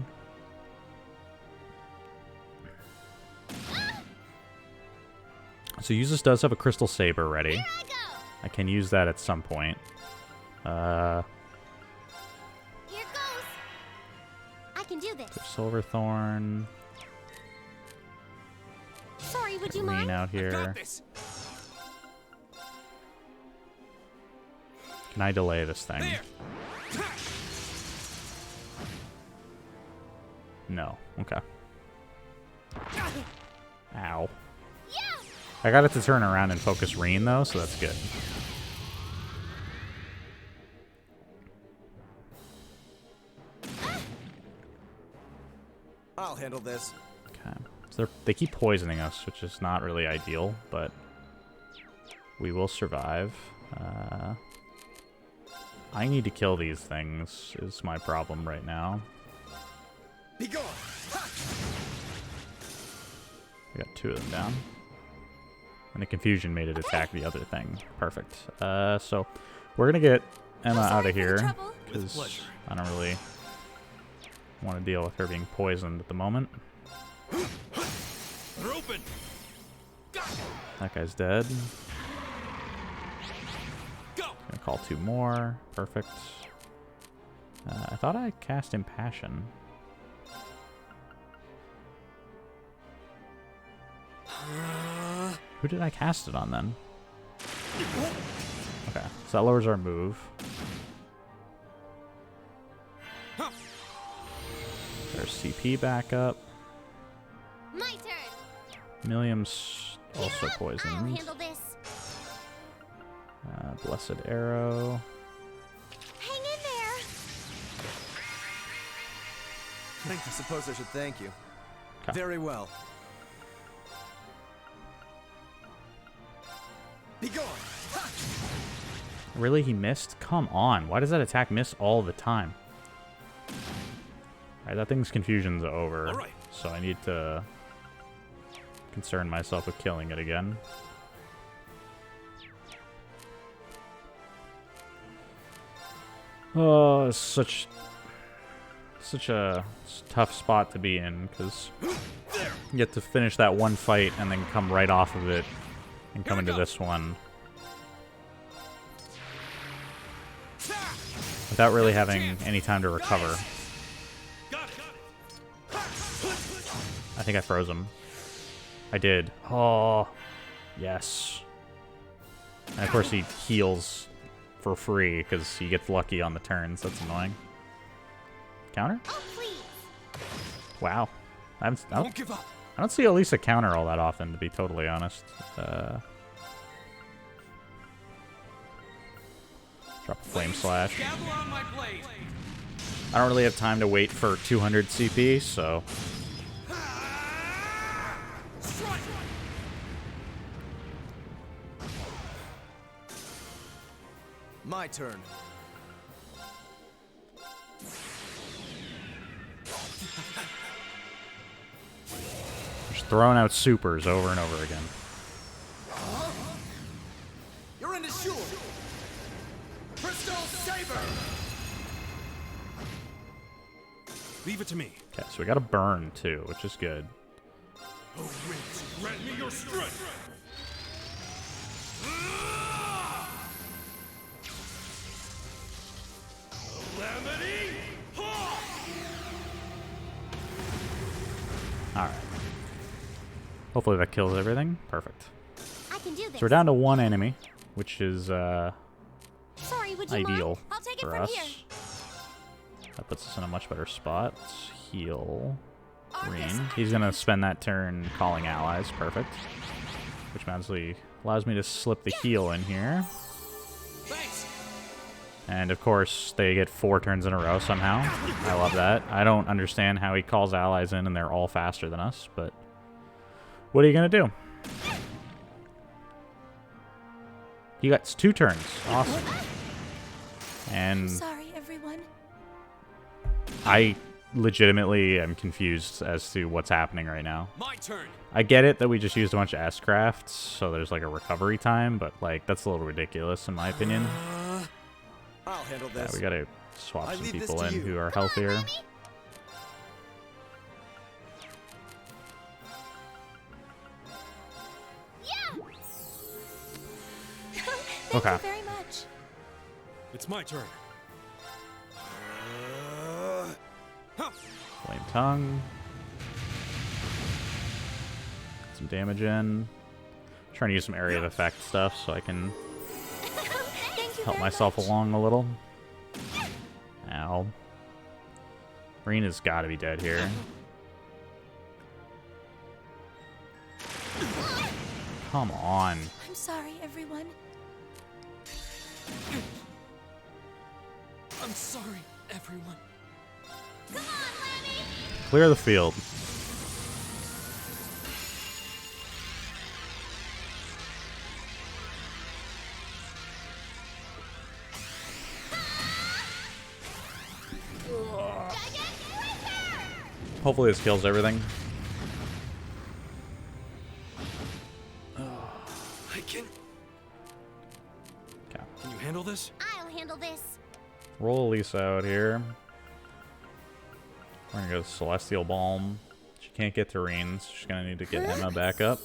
So Usus does have a crystal saber ready. Here I go. I can use that at some point. Here goes. I can do this. Silverthorn, Sorry, would you lean mind? out Got here. this. Can I delay this thing? No. Okay. Ow. I got it to turn around and focus Reen, though, so that's good. I'll handle this. Okay. So they keep poisoning us, which is not really ideal, but we will survive. I need to kill these things, is my problem right now. Be gone. We got 2 of them down. And the confusion made it attack the other thing. Perfect. So we're gonna get Emma out of here, because I don't really want to deal with her being poisoned at the moment. They're open. That guy's dead. Go. Gonna call 2 more. Perfect. I thought I cast Impassion. Who did I cast it on then? Okay, so that lowers our move. There's CP back up. My turn. Millium's also I'll poisoned. handle this. Blessed Arrow. Hang in there. I suppose I should thank you. Okay. Very well. Be gone. Ha! Really, he missed? Come on. Why does that attack miss all the time? Alright, that thing's confusion's over. All right. So I need to concern myself with killing it again. Oh, it's such a tough spot to be in, because you get to finish that one fight and then come right off of it and come into this one without really having any time to recover. I think I froze him. I did. Oh, yes. And of course he heals for free because he gets lucky on the turns. That's annoying. Counter? Oh, please. Wow. I Won't give up. don't see Elisa counter all that often, to be totally honest. Drop a Flame Slash. Gavel on my blade. I don't really have time to wait for 200 CP, so... My turn. Just throwing out supers over and over again. You're in the shore. Crystal Saber. Leave it to me. Okay, so we got a burn too, which is good. Oh, winds, grant me your strength. Calamity. Alright. Hopefully that kills everything. Perfect. I can do this. So we're down to 1 enemy, which is Sorry, would you ideal mind? I'll take it for from us. here. That puts us in a much better spot. Let's heal Reen. He's going to spend that turn calling allies. Perfect. Which magically allows me to slip the heal in here. Thanks. And of course, they get 4 turns in a row somehow. I love that. I don't understand how he calls allies in and they're all faster than us, but what are you going to do? He got 2 turns. Awesome. And Sorry, everyone. I legitimately am confused as to what's happening right now. My turn. I get it that we just used a bunch of S-crafts, so there's like a recovery time, but like that's a little ridiculous in my opinion. I'll handle Yeah, this. we gotta swap I some leave this people to in you. who are Come on, healthier. Remy. Yeah. Thank Okay. you very much. It's my turn. Flame Tongue. Some damage in. Trying to use some area of effect stuff so I can Thank help very myself much. along a little. Ow. Reena's gotta be dead here. Come on. I'm sorry, everyone. I'm sorry, everyone. Clear the field. Hopefully this kills everything. I can. Okay. Can you handle this? I'll handle this. Roll Elisa out here. We're gonna go Celestial Balm. She can't get to Reen, so she's gonna need to get Emma back up.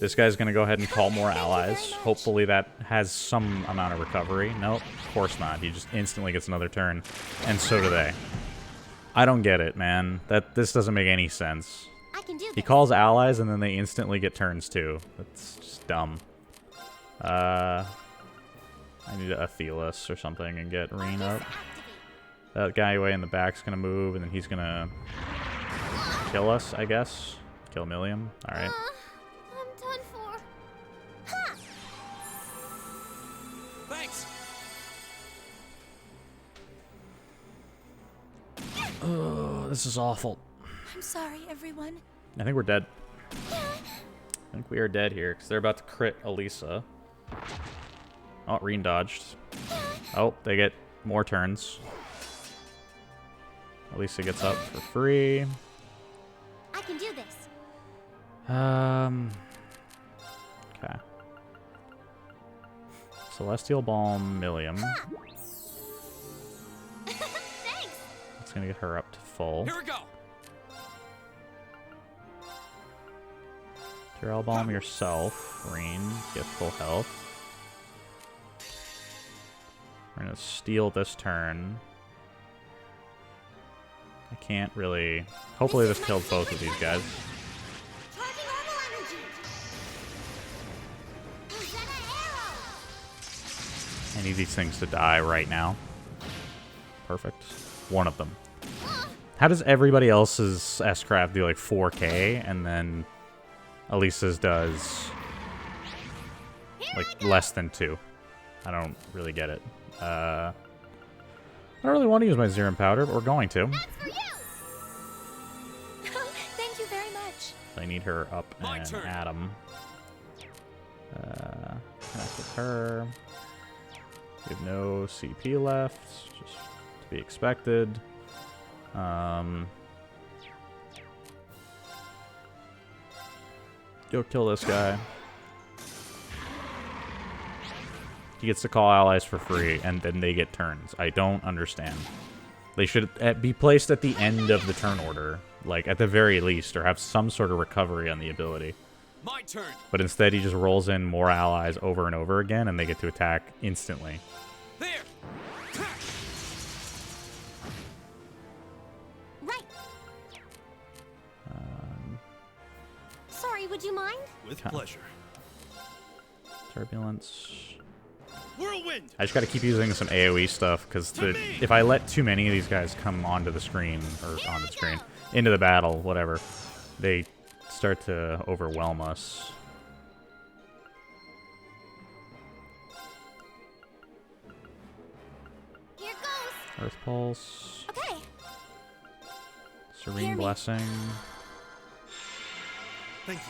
This guy's gonna go ahead and call more allies. Hopefully that has some amount of recovery. Nope, of course not. He just instantly gets another turn. And so do they. I don't get it, man. This doesn't make any sense. I can do this. He calls allies and then they instantly get turns too. That's just dumb. I need to Athelas or something and get Reen up. That guy way in the back's gonna move and then he's gonna kill us, I guess. Kill Millium. Alright. I'm done for. Thanks. Oh, this is awful. I'm sorry, everyone. I think we're dead. I think we are dead here because they're about to crit Elisa. Oh, Reen dodged. Oh, they get more turns. Elisa gets up for free. I can do this. Okay. Celestial Balm, Millium. Thanks. It's gonna get her up to full. Here we go. Terrell Balm yourself, Reen. Get full health. We're gonna steal this turn. I can't really. Hopefully this kills both of these guys. Charging normal energy. Rosetta arrow. I need these things to die right now. Perfect. One of them. How does everybody else's S-Craft do like 4K and then Elisa's does like less than 2? I don't really get it. I don't really want to use my Zerum Powder, but we're going to. That's for you. Thank you very much. I need her up My and turn. Adam. Connect with her. We have no CP left, just to be expected. Go kill this guy. He gets to call allies for free, and then they get turns. I don't understand. They should be placed at the end of the turn order, like at the very least, or have some sort of recovery on the ability. My turn. But instead, he just rolls in more allies over and over again, and they get to attack instantly. There. Right. Sorry, would you mind? With Okay. pleasure. Turbulence. Whirlwind! I just got to keep using some AoE stuff, because if I let too many of these guys come onto the screen, or onto the screen, into the battle, whatever, they start to overwhelm us. Here goes. Earth Pulse. Okay. Serene Blessing. Thank you.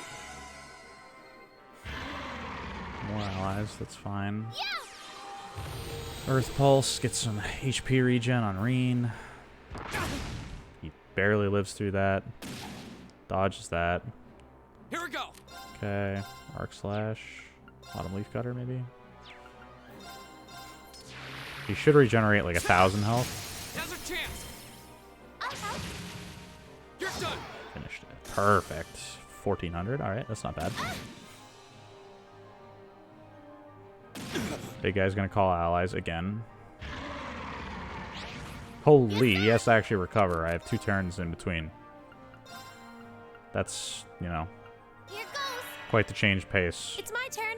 More allies, that's fine. Yeah. Earth Pulse, get some HP regen on Reen. He barely lives through that. Dodges that. Here we go. Okay. Arc Slash. Autumn Leaf Cutter, maybe? He should regenerate like 1,000 health. Now's our chance. I'll help. You're done. Finished it. Perfect. 1,400. Alright, that's not bad. Big guy's gonna call allies again. Holy, he has to actually recover. I have 2 turns in between. That's, you know, Here goes. quite the change pace. It's my turn.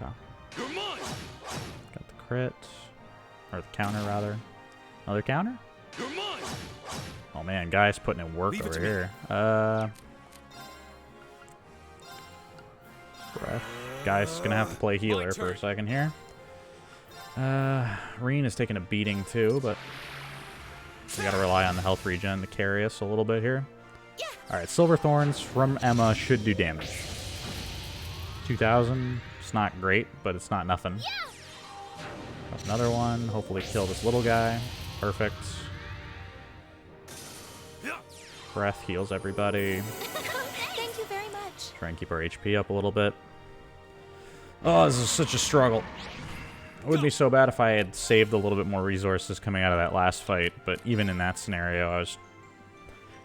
Okay. You're mine. Got the crit. Or the counter, rather. Another counter? You're mine. Oh man, guy's putting in work Leave it over to me. here. Breath. Guy's gonna have to play healer for a second here. Reen is taking a beating too, but we gotta rely on the health regen to carry us a little bit here. Alright, Silver Thorns from Emma should do damage. 2,000. It's not great, but it's not nothing. Got another one. Hopefully kill this little guy. Perfect. Breath heals everybody. Thank you very much. Try and keep our HP up a little bit. Oh, this is such a struggle. It would be so bad if I had saved a little bit more resources coming out of that last fight, but even in that scenario,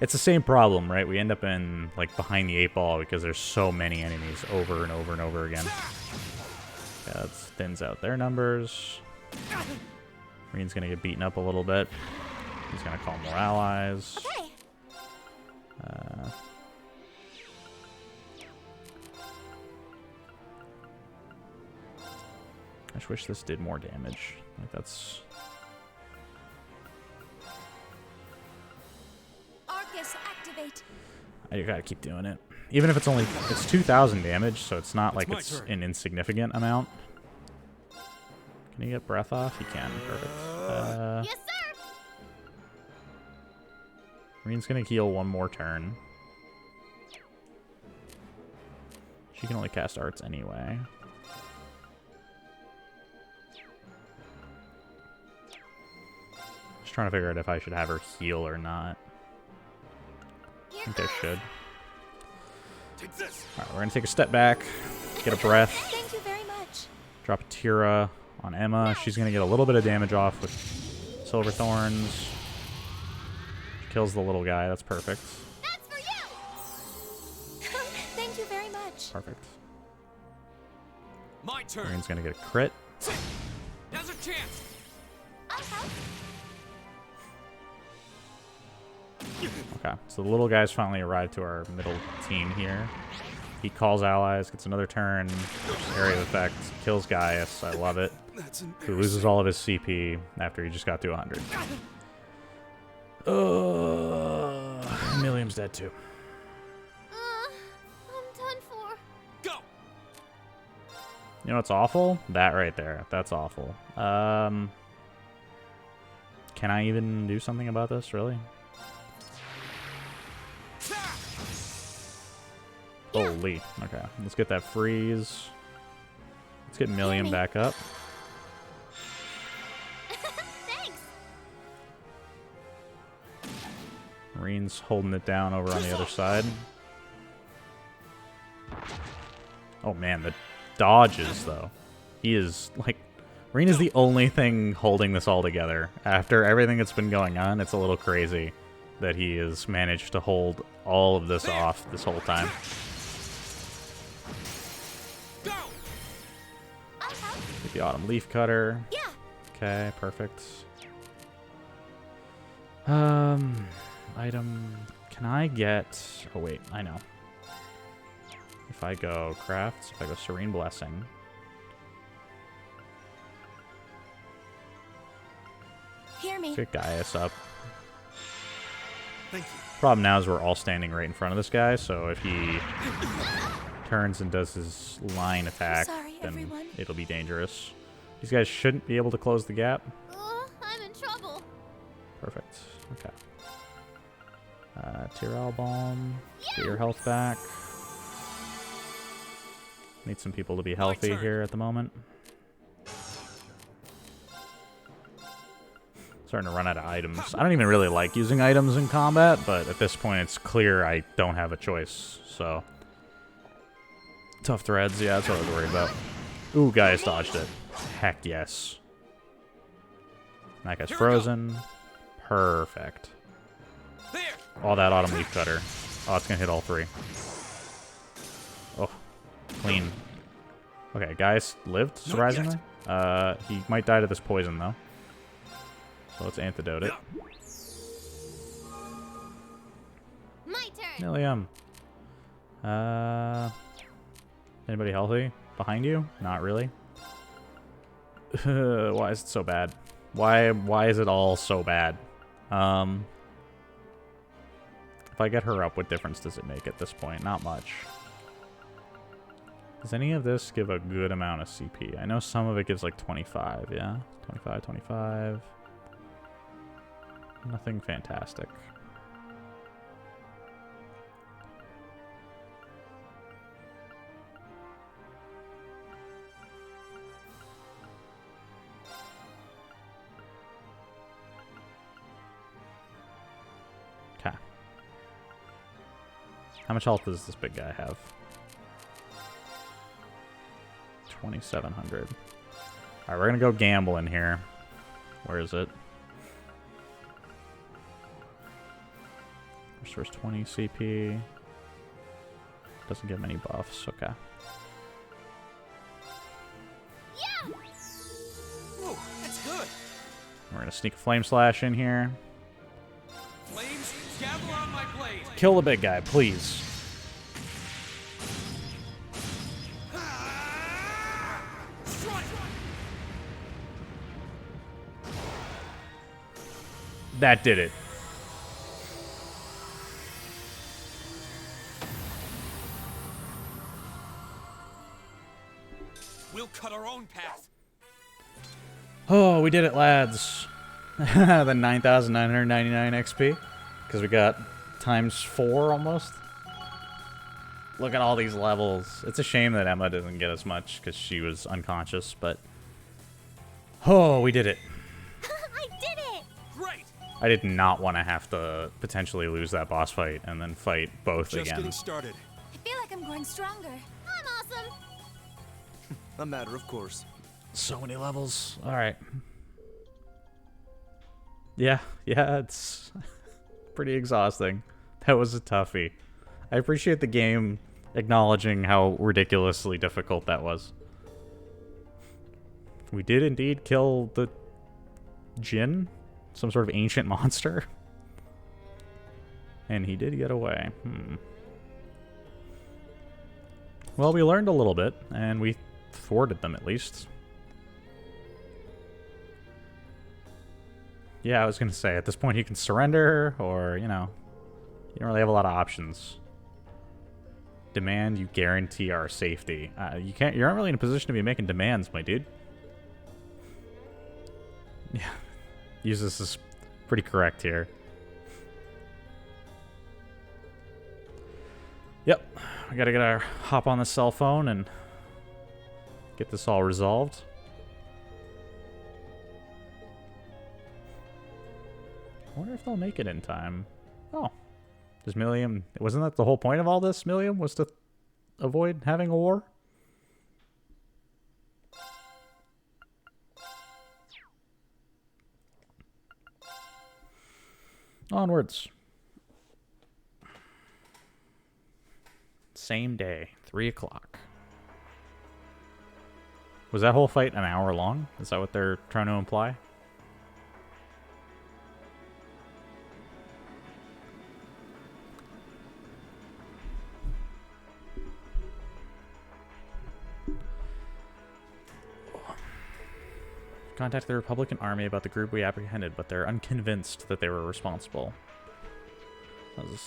it's the same problem, right? We end up in, like, behind the 8 ball because there's so many enemies over and over and over again. Yeah, that thins out their numbers. Reen's gonna get beaten up a little bit. He's gonna call more allies. Okay. I just wish this did more damage. Like, that's... Arcus, activate. I gotta keep doing it. Even if it's only... It's 2,000 damage, so it's not like my it's turn. an insignificant amount. Can you get breath off? You can. Perfect. Yes, sir. Reen's gonna heal one more turn. She can only cast arts anyway. Just trying to figure out if I should have her heal or not. I think I should. Take this. Alright, we're gonna take a step back, get a breath, Thank you very much. drop a Tira on Emma. She's gonna get a little bit of damage off with Silver Thorns. She kills the little guy, that's perfect. That's for you. Thank you very much. Perfect. My turn. Reen's gonna get a crit. Now's our chance. I'll help. Okay, so the little guy's finally arrived to our middle team here. He calls allies, gets another turn, area of effect, kills Gaius. I love it. That's He loses all of his CP after he just got to 100. Millium's dead too. I'm done for. Go. You know what's awful? That right there. That's awful. Can I even do something about this, really? Holy. Okay, let's get that freeze. Let's get Millium back up. Thanks. Reen's holding it down over on the other side. Oh man, the dodges though. He is like... Reen is the only thing holding this all together. After everything that's been going on, it's a little crazy that he has managed to hold all of this off this whole time. Go. I'll help. Get the Autumn Leaf Cutter. Yeah. Okay, perfect. Item... Can I get... Oh wait, I know. If I go crafts, if I go Serene Blessing... Hear me. Get Gaius up. Thank you. Problem now is we're all standing right in front of this guy, so if he turns and does his line attack, sorry, then everyone. it'll be dangerous. These guys shouldn't be able to close the gap. I'm in trouble. Perfect. Okay. Tyrell Balm. Get your health back. Need some people to be healthy turn. here at the moment. Starting to run out of items. I don't even really like using items in combat, but at this point it's clear I don't have a choice, so... Tough threads, yeah, that's what I was worried about. Ooh, Gaius dodged it. Heck yes. That guy's frozen. Perfect. There. All that Autumn Leaf Cutter. Oh, it's gonna hit all three. Oh, clean. Okay, Gaius lived, surprisingly. He might die to this poison, though. So let's antidote it. My turn. Millium. Anybody healthy? Behind you? Not really. Why is it so bad? Why is it all so bad? If I get her up, what difference does it make at this point? Not much. Does any of this give a good amount of CP? I know some of it gives like 25, yeah? 25, 25. Nothing fantastic. Okay. How much health does this big guy have? 2,700. Alright, we're gonna go gambling here. Where is it? Restores 20 CP. Doesn't give many buffs. Okay. Yeah! Whoa, that's good. We're gonna sneak a flame slash in here. Flames, gather on my blade. Kill the big guy, please. That did it. We'll cut our own path. Oh, we did it, lads. The 9,999 XP. Because we got ×4 almost. Look at all these levels. It's a shame that Emma doesn't get as much because she was unconscious, but... Oh, we did it. I did it! Great! I did not want to have to potentially lose that boss fight and then fight both Just again. getting started. I feel like I'm growing stronger. I'm awesome! A matter of course. So many levels. Alright. Yeah, it's pretty exhausting. That was a toughie. I appreciate the game acknowledging how ridiculously difficult that was. We did indeed kill the Jinn, some sort of ancient monster. And he did get away. Well, we learned a little bit, and we thwarted them at least. Yeah, I was going to say, at this point you can surrender, or, you know, you don't really have a lot of options. Demand you guarantee our safety. You aren't really in a position to be making demands, my dude. Yeah, Usus is pretty correct here. Yep, we gotta get our hop on the cell phone and get this all resolved. I wonder if they'll make it in time. Oh, does Millium... Wasn't that the whole point of all this, Millium? Was to avoid having a war? Onwards. Same day, 3 o'clock. Was that whole fight an hour long? Is that what they're trying to imply? Contact the Republican Army about the group we apprehended, but they're unconvinced that they were responsible.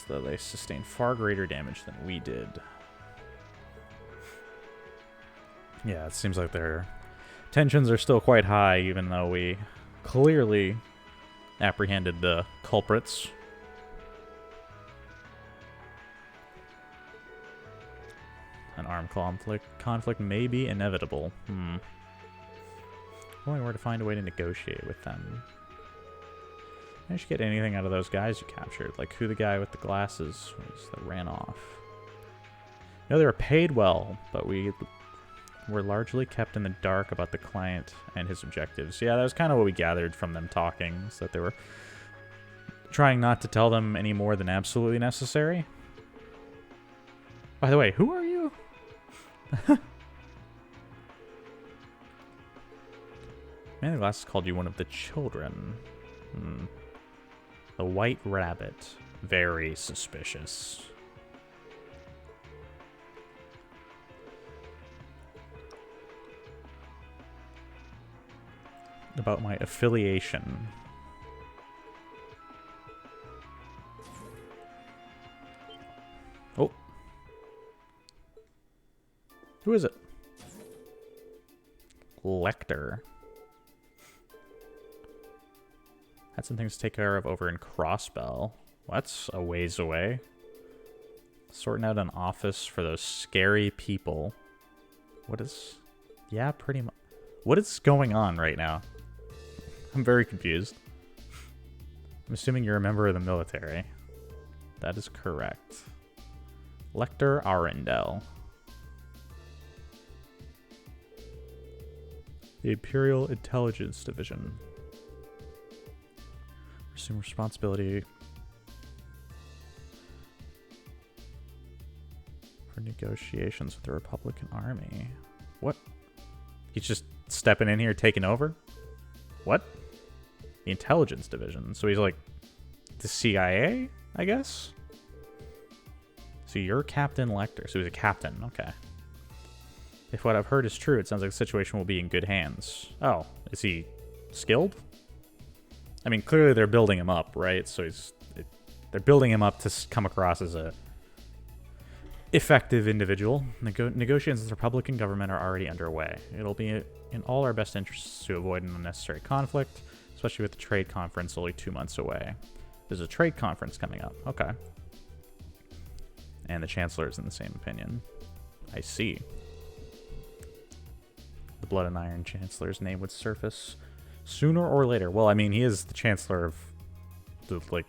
They sustained far greater damage than we did. Yeah, it seems like their tensions are still quite high, even though we clearly apprehended the culprits. An armed conflict may be inevitable. Only were to find a way to negotiate with them. I should get anything out of those guys you captured, like who the guy with the glasses was that ran off. You know, they were paid well, but we were largely kept in the dark about the client and his objectives. Yeah, that was kind of what we gathered from them talking, is that they were trying not to tell them any more than absolutely necessary. By the way, who are you? Man, the glasses called you one of the children. The White Rabbit. Very suspicious. about my affiliation. Oh. Who is it? Lecter. Had some things to take care of over in Crossbell. Well, that's a ways away. Sorting out an office for those scary people. What is... Yeah, pretty much. What is going on right now? I'm very confused. I'm assuming you're a member of the military. That is correct. Lecter Arundel. The Imperial Intelligence Division. Assume responsibility for negotiations with the Republican Army. What? He's just stepping in here, taking over? What? The Intelligence Division. So he's like the CIA, I guess? So you're Captain Lecter. So he's a captain. Okay. If what I've heard is true, it sounds like the situation will be in good hands. Oh, is he skilled? I mean, clearly they're building him up, right? So they're building him up to come across as a effective individual. Negotiations with the Republican government are already underway. It'll be in all our best interests to avoid an unnecessary conflict, especially with the trade conference only 2 months away. There's a trade conference coming up. Okay. And the Chancellor is in the same opinion. I see. The Blood and Iron Chancellor's name would surface sooner or later. Well, I mean, he is the Chancellor of the, like,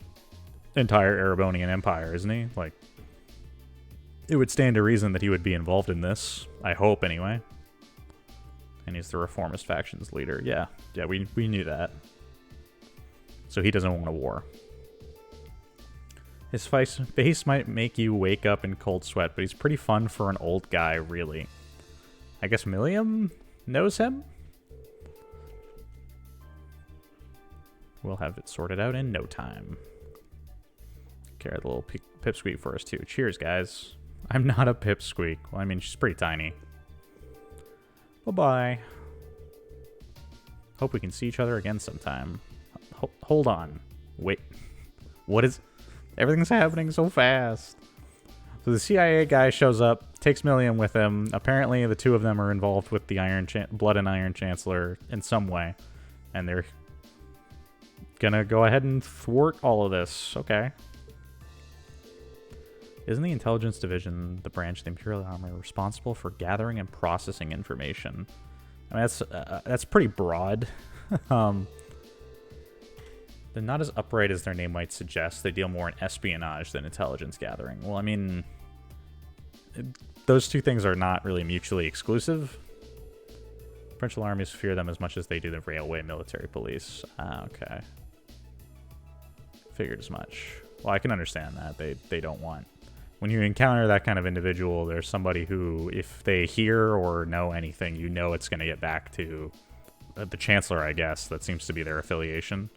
entire Erebonian Empire, isn't he? Like, it would stand to reason that he would be involved in this. I hope, anyway. And he's the Reformist faction's leader. Yeah, we knew that. So he doesn't want a war. His face might make you wake up in cold sweat, but he's pretty fun for an old guy, really. I guess Milliam knows him? We'll have it sorted out in no time. Carry the little pipsqueak for us, too. Cheers, guys. I'm not a pipsqueak. Well, I mean, she's pretty tiny. Bye-bye. Hope we can see each other again sometime. Hold on. Wait. What is... Everything's happening so fast. So the CIA guy shows up, takes Milliam with him. Apparently, the two of them are involved with the Blood and Iron Chancellor in some way. And they're gonna go ahead and thwart all of this. Okay. Isn't the Intelligence Division the branch of the Imperial Army responsible for gathering and processing information? I mean, that's pretty broad. They're not as upright as their name might suggest. They deal more in espionage than intelligence gathering. Well, I mean, those two things are not really mutually exclusive. Provincial armies fear them as much as they do the railway military police. Ah, okay. Figured as much. Well, I can understand that. They don't want... When you encounter that kind of individual, there's somebody who, if they hear or know anything, you know it's going to get back to the Chancellor, I guess. That seems to be their affiliation.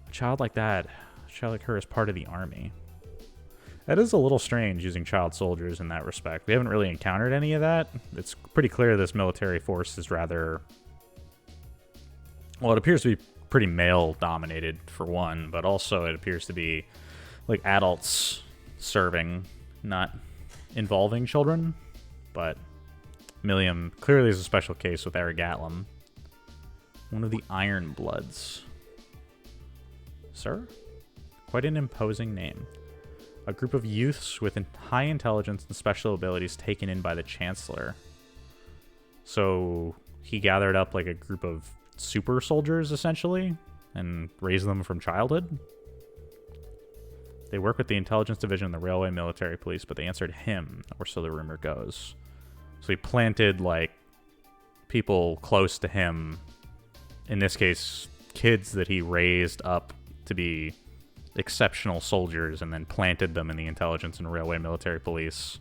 A child like that, a child like her, is part of the army. That is a little strange, using child soldiers in that respect. We haven't really encountered any of that. It's pretty clear this military force is rather... Well, it appears to be pretty male-dominated, for one, but also it appears to be, like, adults serving, not involving children. But Milliam clearly is a special case with Arigatlum. One of the Iron Bloods. Sir? Quite an imposing name. A group of youths with high intelligence and special abilities taken in by the Chancellor. So he gathered up like a group of super soldiers, essentially, and raised them from childhood? They work with the Intelligence Division and the Railway Military Police, but they answered him, or so the rumor goes. So he planted, like, people close to him, in this case, kids that he raised up to be exceptional soldiers, and then planted them in the Intelligence and Railway Military Police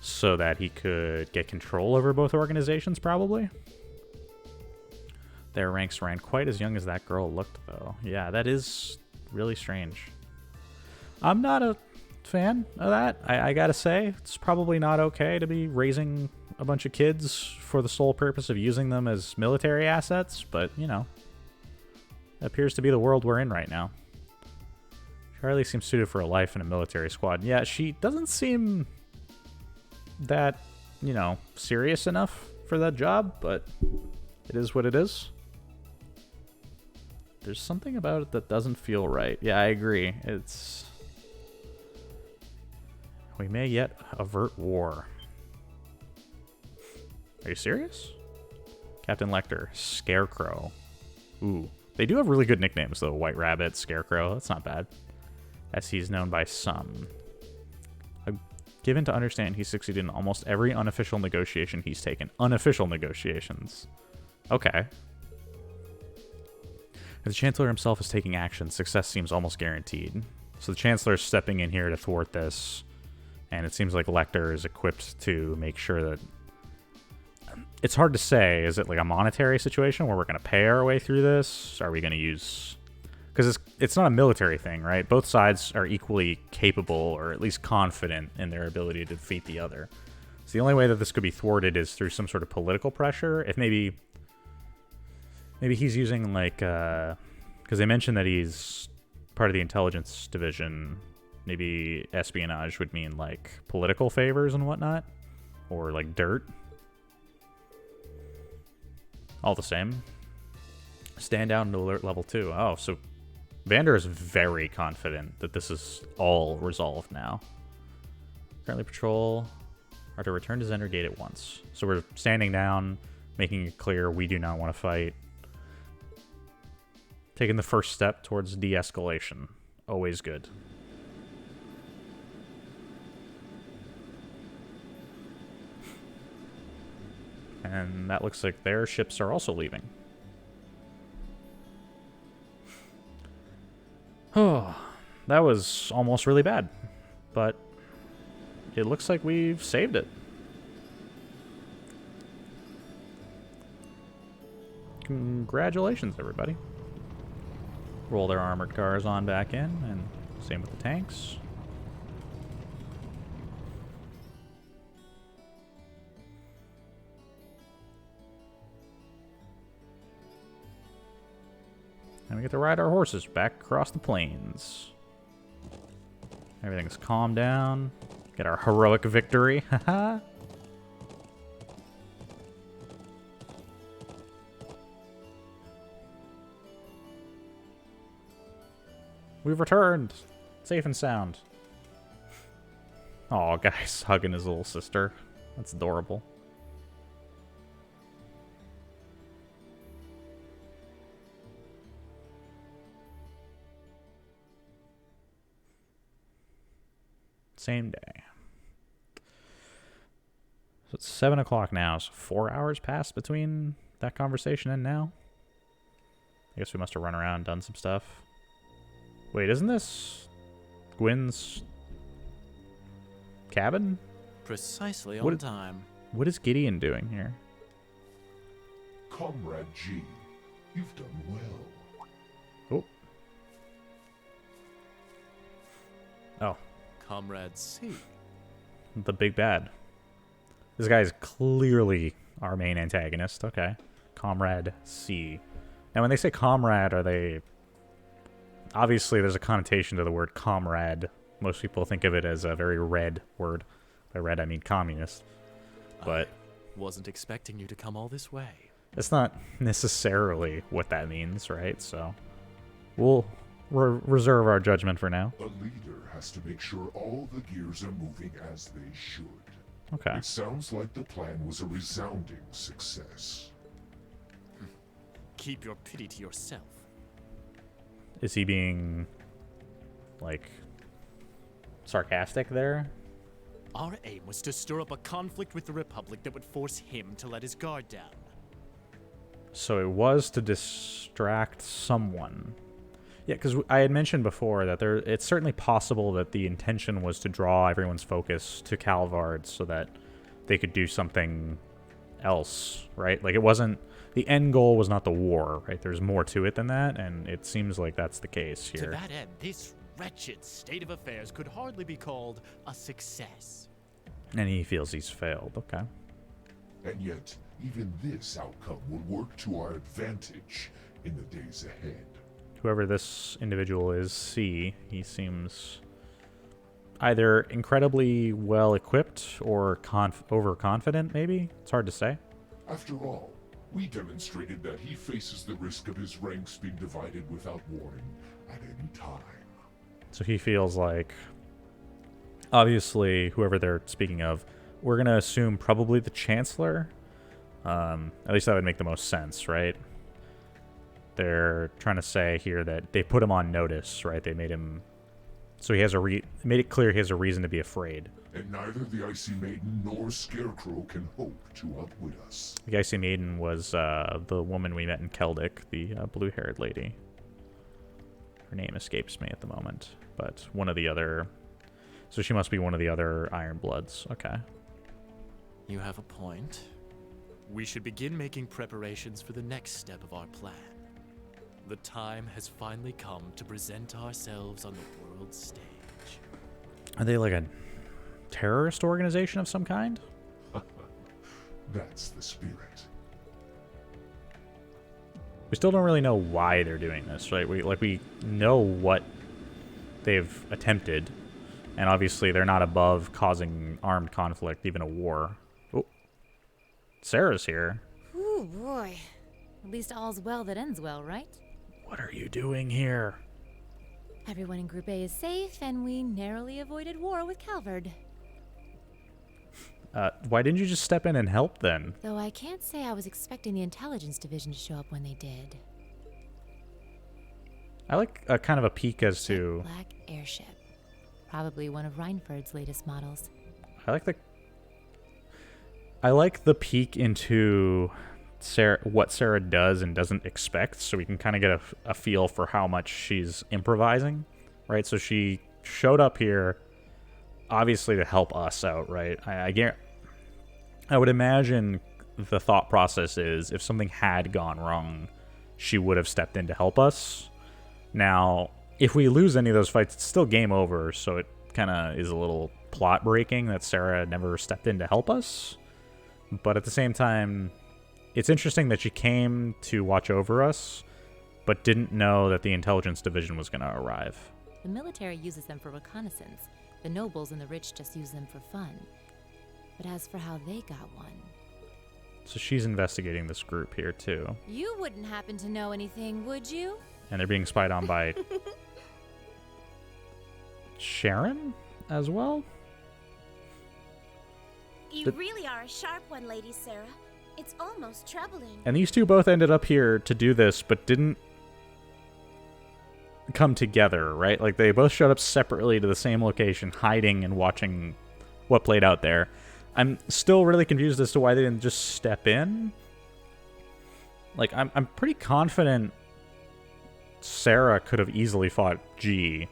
so that he could get control over both organizations, probably. Their ranks ran quite as young as that girl looked, though. Yeah, that is really strange. I'm not a fan of that. I gotta say, it's probably not okay to be raising a bunch of kids for the sole purpose of using them as military assets, but, you know, it appears to be the world we're in right now. Charlie seems suited for a life in a military squad. Yeah, she doesn't seem that, you know, serious enough for that job, but it is what it is. There's something about it that doesn't feel right. Yeah, I agree. It's... We may yet avert war. Are you serious? Captain Lecter, Scarecrow. Ooh. They do have really good nicknames, though. White Rabbit, Scarecrow. That's not bad. As he's known by some. Given to understand he succeeded in almost every unofficial negotiation he's taken. Unofficial negotiations. Okay. If the Chancellor himself is taking action, success seems almost guaranteed. So the Chancellor is stepping in here to thwart this, and it seems like Lecter is equipped to make sure that... It's hard to say. Is it like a monetary situation where we're going to pay our way through this? Are we going to use... Because it's not a military thing, right? Both sides are equally capable, or at least confident in their ability to defeat the other. So the only way that this could be thwarted is through some sort of political pressure. If maybe he's using, like, because they mentioned that he's part of the intelligence division. Maybe espionage would mean, like, political favors and whatnot. Or, like, dirt. All the same. Stand down to alert level 2. Oh, so Vander is very confident that this is all resolved now. Currently patrol are to return to Zender Gate at once. So we're standing down, making it clear we do not want to fight. Taking the first step towards de-escalation. Always good. And that looks like their ships are also leaving. Oh, that was almost really bad. But it looks like we've saved it. Congratulations, everybody. Roll their armored cars on back in, and same with the tanks. And we get to ride our horses back across the plains. Everything's calmed down. Get our heroic victory. Haha. We've returned. Safe and sound. Oh, guys hugging his little sister. That's adorable. Same day. So it's 7 o'clock now, so 4 hours passed between that conversation and now. I guess we must have run around, done some stuff. Wait, isn't this Gwyn's cabin? Precisely on time. What is Gideon doing here? Comrade G, you've done well. Oh. Oh. Comrade C. The big bad. This guy is clearly our main antagonist. Okay. Comrade C. Now, when they say comrade, are they... Obviously, there's a connotation to the word comrade. Most people think of it as a very red word. By red, I mean communist. But... I wasn't expecting you to come all this way. That's not necessarily what that means, right? So, we'll reserve our judgment for now. A leader has to make sure all the gears are moving as they should. Okay. It sounds like the plan was a resounding success. Keep your pity to yourself. Is he being, like, sarcastic there? Our aim was to stir up a conflict with the Republic that would force him to let his guard down. So it was to distract someone. Yeah, because I had mentioned before that it's certainly possible that the intention was to draw everyone's focus to Calvard so that they could do something else, right? Like, it wasn't... The end goal was not the war, right? There's more to it than that, and it seems like that's the case here. To that end, this wretched state of affairs could hardly be called a success. And he feels he's failed. Okay. And yet, even this outcome will work to our advantage in the days ahead. Whoever this individual is, C, he seems either incredibly well equipped or overconfident, maybe? It's hard to say. After all, we demonstrated that he faces the risk of his ranks being divided without warning at any time. So he feels like, obviously, whoever they're speaking of, we're going to assume probably the Chancellor. At least that would make the most sense, right? They're trying to say here that they put him on notice, right? They made him... So he has made it clear he has a reason to be afraid. And neither the Icy Maiden nor Scarecrow can hope to outwit us. The Icy Maiden was the woman we met in Keldic, the blue-haired lady. Her name escapes me at the moment, but one of the other... So she must be one of the other Iron Bloods. Okay. You have a point. We should begin making preparations for the next step of our plan. The time has finally come to present ourselves on the world stage. Are they like a terrorist organization of some kind? That's the spirit. We still don't really know why they're doing this, right? We know what they've attempted, and obviously they're not above causing armed conflict, even a war. Oh, Sarah's here. Ooh, boy. At least all's well that ends well, right? What are you doing here? Everyone in Group A is safe, and we narrowly avoided war with Calvard. Why didn't you just step in and help then? Though I can't say I was expecting the intelligence division to show up when they did. I like a kind of a peek as to... Black airship. Probably one of Reinford's latest models. I like the peek into what Sarah does and doesn't expect, so we can kind of get a feel for how much she's improvising, right? So she showed up here, obviously to help us out, right? I would imagine the thought process is if something had gone wrong, she would have stepped in to help us. Now, if we lose any of those fights, it's still game over, so it kind of is a little plot breaking that Sarah never stepped in to help us. But at the same time, it's interesting that she came to watch over us, but didn't know that the intelligence division was going to arrive. The military uses them for reconnaissance. The nobles and the rich just use them for fun. But as for how they got one... So she's investigating this group here, too. You wouldn't happen to know anything, would you? And they're being spied on by... Sharon as well? You really are a sharp one, Lady Sarah. It's almost troubling. And these two both ended up here to do this, but didn't come together, right? Like, they both showed up separately to the same location, hiding and watching what played out there. I'm still really confused as to why they didn't just step in. Like, I'm pretty confident Sarah could have easily fought G.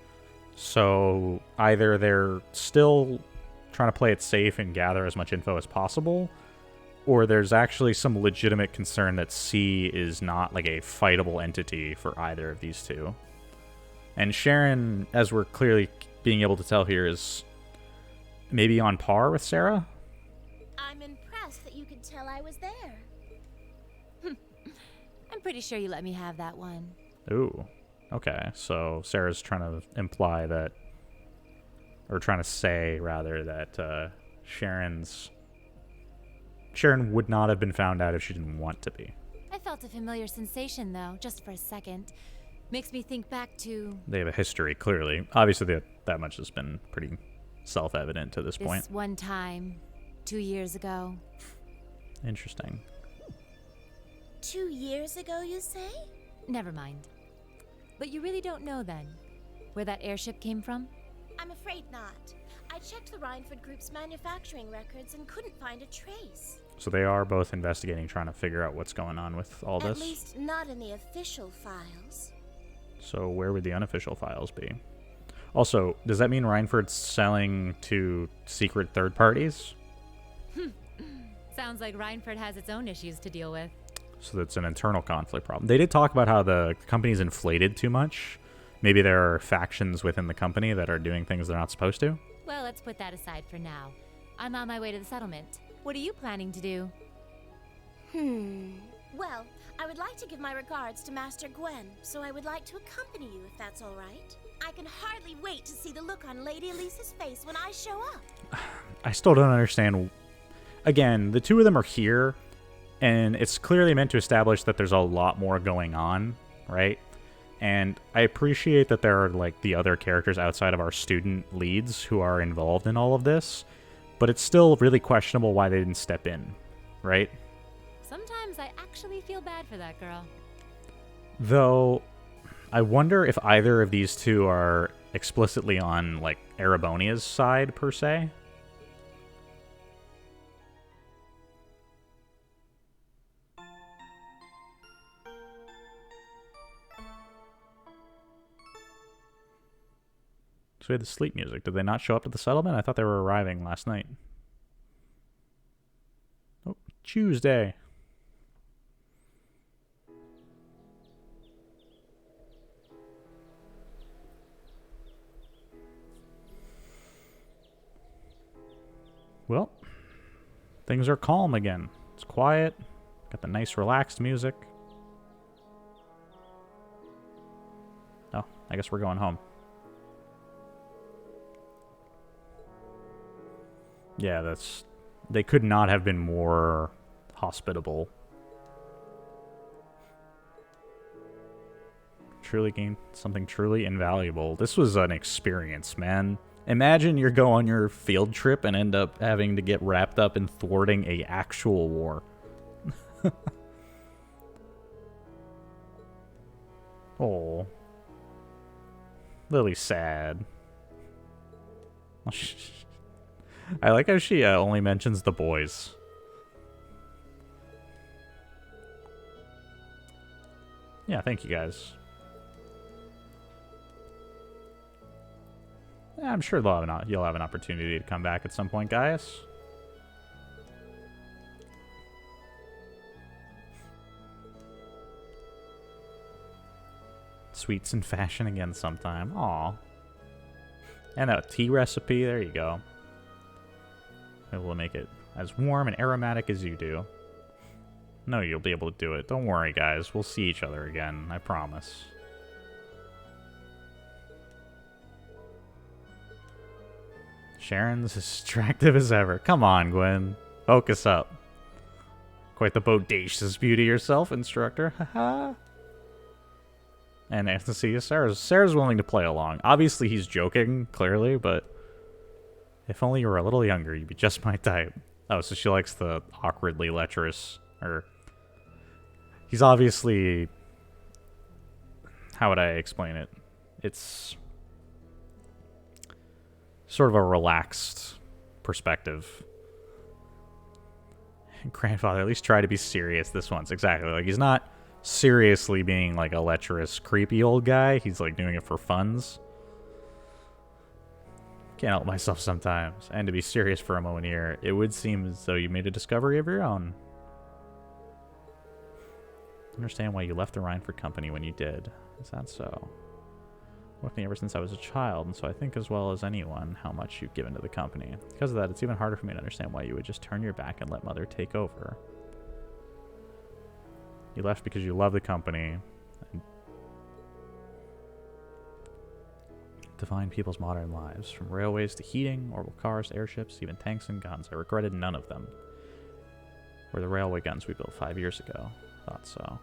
So either they're still trying to play it safe and gather as much info as possible, or there's actually some legitimate concern that C is not like a fightable entity for either of these two. And Sharon, as we're clearly being able to tell here, is maybe on par with Sarah? I'm impressed that you could tell I was there. I'm pretty sure you let me have that one. Ooh. Okay, so Sarah's trying to imply that, or trying to say, rather, that Sharon would not have been found out if she didn't want to be. I felt a familiar sensation, though, just for a second. Makes me think back to... They have a history, clearly. Obviously, that much has been pretty self-evident to this point. This one time, 2 years ago. Interesting. 2 years ago, you say? Never mind. But you really don't know, then, where that airship came from? I'm afraid not. I checked the Reinford Group's manufacturing records and couldn't find a trace. So they are both investigating, trying to figure out what's going on with all this? At least not in the official files. So where would the unofficial files be? Also, does that mean Reinford's selling to secret third parties? Sounds like Reinford has its own issues to deal with. So that's an internal conflict problem. They did talk about how the company's inflated too much. Maybe there are factions within the company that are doing things they're not supposed to. Well, let's put that aside for now. I'm on my way to the settlement. What are you planning to do? Well, I would like to give my regards to Master Gwen, so I would like to accompany you if that's all right. I can hardly wait to see the look on Lady Elisa's face when I show up. I still don't understand. Again, the two of them are here, and it's clearly meant to establish that there's a lot more going on, right? And I appreciate that there are, like, the other characters outside of our student leads who are involved in all of this, but it's still really questionable why they didn't step in, right? Sometimes I actually feel bad for that girl. Though, I wonder if either of these two are explicitly on, like, Erebonia's side, per se. So we had the sleep music. Did they not show up to the settlement? I thought they were arriving last night. Oh, Tuesday. Well, things are calm again. It's quiet. Got the nice relaxed music. Oh, I guess we're going home. Yeah, that's... They could not have been more hospitable. Truly gained something truly invaluable. This was an experience, man. Imagine you go on your field trip and end up having to get wrapped up in thwarting a actual war. Oh. Lily's sad. I like how she only mentions the boys. Yeah, thank you guys. Yeah, I'm sure you'll have an opportunity to come back at some point, guys. Sweets in fashion again sometime. Aw. And a tea recipe. There you go. Maybe we'll make it as warm and aromatic as you do. No, you'll be able to do it. Don't worry, guys. We'll see each other again. I promise. Sharon's as attractive as ever. Come on, Gwen. Focus up. Quite the bodacious beauty yourself, instructor. Haha. And Anthony, Sarah's willing to play along. Obviously, he's joking, clearly, but if only you were a little younger, you'd be just my type. Oh, so she likes the awkwardly lecherous, or... He's obviously... How would I explain it? It's sort of a relaxed perspective. Grandfather, at least try to be serious this once. Exactly. Like, he's not seriously being like a lecherous, creepy old guy. He's like doing it for funs. Can't help myself sometimes. And to be serious for a moment here, it would seem as though you made a discovery of your own. Understand why you left the Rhineford Company when you did. Is that so? With me ever since I was a child, and so I think as well as anyone how much you've given to the company. Because of that, it's even harder for me to understand why you would just turn your back and let Mother take over. You left because you love the company and define people's modern lives, from railways to heating, orbital cars, airships, even tanks and guns. I regretted none of them. Were the railway guns we built 5 years ago. Thought so.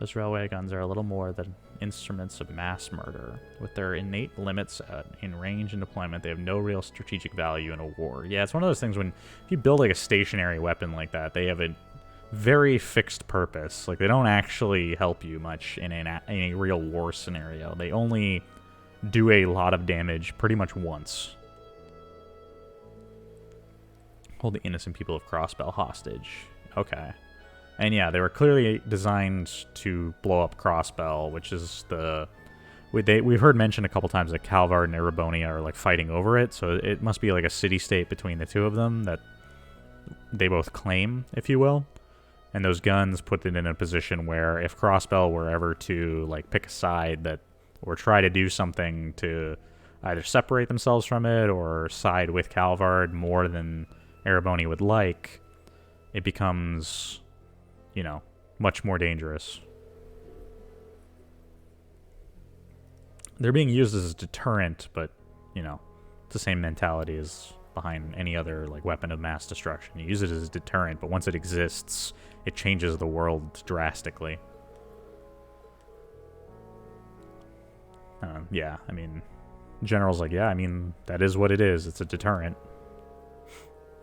Those railway guns are a little more than instruments of mass murder. With their innate limits in range and deployment, they have no real strategic value in a war. Yeah, it's one of those things when if you build like a stationary weapon like that, they have a very fixed purpose. Like, they don't actually help you much in a real war scenario. They only do a lot of damage pretty much once. Hold the innocent people of Crossbell hostage. Okay. And yeah, they were clearly designed to blow up Crossbell, which is the... We've heard mentioned a couple times that Calvard and Erebonia are like fighting over it, so it must be like a city-state between the two of them that they both claim, if you will. And those guns put it in a position where if Crossbell were ever to like pick a side that, or try to do something to either separate themselves from it or side with Calvard more than Ereboni would like, it becomes, you know, much more dangerous. They're being used as a deterrent, but, you know, it's the same mentality as behind any other, like, weapon of mass destruction. You use it as a deterrent, but once it exists, it changes the world drastically. Yeah, I mean, General's like, yeah, I mean, that is what it is. It's a deterrent.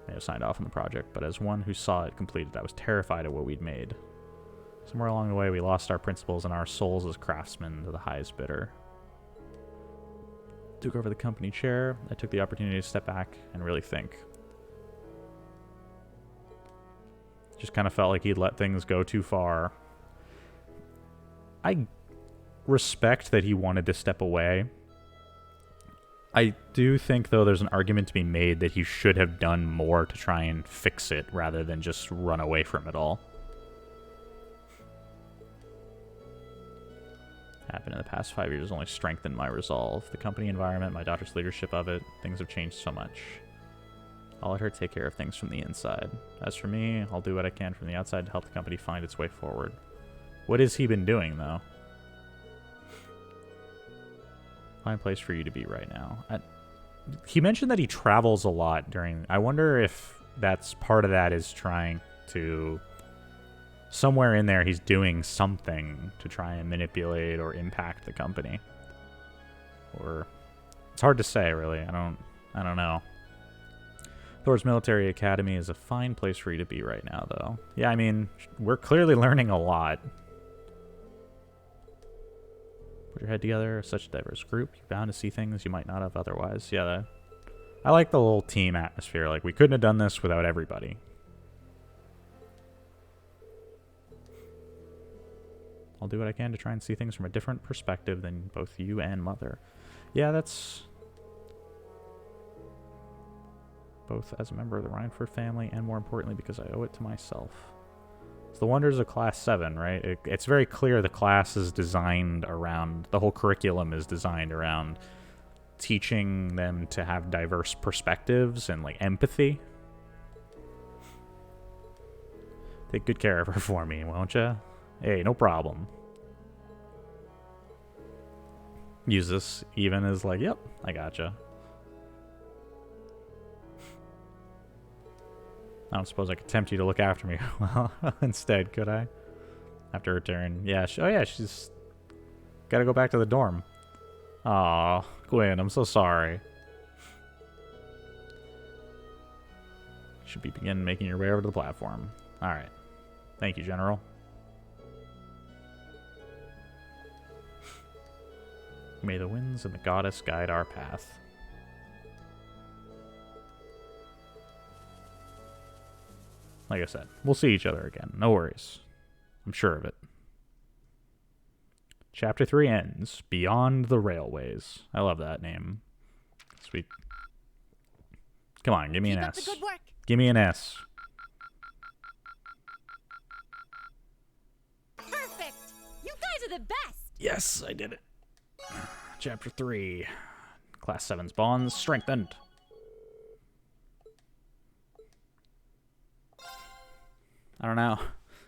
They have signed off on the project, but as one who saw it completed, I was terrified of what we'd made. Somewhere along the way, we lost our principles and our souls as craftsmen to the highest bidder. Took over the company chair. I took the opportunity to step back and really think. Just kind of felt like he'd let things go too far. I respect that he wanted to step away. I do think, though, there's an argument to be made that he should have done more to try and fix it rather than just run away from it all. Happened in the past 5 years only strengthened my resolve. The company environment, my daughter's leadership of it, things have changed so much. I'll let her take care of things from the inside. As for me, I'll do what I can from the outside to help the company find its way forward. What has he been doing, though? Fine place for you to be right now. He mentioned that he travels a lot during... I wonder if that's part of that is trying to... Somewhere in there, he's doing something to try and manipulate or impact the company. Or... It's hard to say, really. I don't know. Thor's Military Academy is a fine place for you to be right now, though. Yeah, I mean, we're clearly learning a lot. Put your head together. Such a diverse group. You're bound to see things you might not have otherwise. Yeah, I like the little team atmosphere. Like, we couldn't have done this without everybody. I'll do what I can to try and see things from a different perspective than both you and Mother. Yeah, that's... both as a member of the Reinford family and, more importantly, because I owe it to myself. It's the wonders of Class 7, right? It's very clear the class is designed around... The whole curriculum is designed around teaching them to have diverse perspectives and, like, empathy. Take good care of her for me, won't ya? Hey, no problem. Use this even as, like, yep, I gotcha. I don't suppose I could tempt you to look after me well instead, could I? After her turn. Yeah, oh yeah, she's gotta go back to the dorm. Aw, Gwen, I'm so sorry. Should begin making your way over to the platform. Alright. Thank you, General. May the winds and the goddess guide our path. Like I said, we'll see each other again. No worries. I'm sure of it. Chapter 3 ends. Beyond the Railways. I love that name. Sweet. Come on, give me an S. Keep up the good work. Give me an S. Perfect! You guys are the best! Yes, I did it. Chapter 3. Class 7's bonds strengthened. I don't know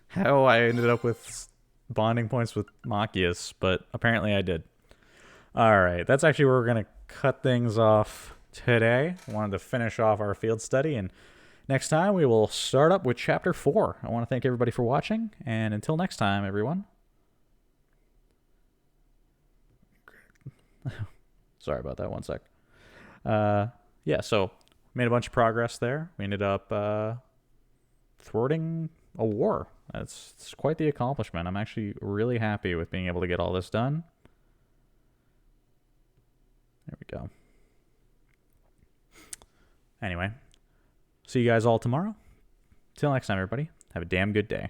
how I ended up with bonding points with Machias, but apparently I did. Alright, that's actually where we're going to cut things off today. I wanted to finish off our field study, and next time we will start up with Chapter 4. I want to thank everybody for watching, and until next time, everyone. Sorry about that, one sec. Yeah, so made a bunch of progress there. We ended up thwarting a war. It's quite the accomplishment. I'm actually really happy with being able to get all this done. There we go. Anyway, see you guys all tomorrow. Till next time, everybody. Have a damn good day.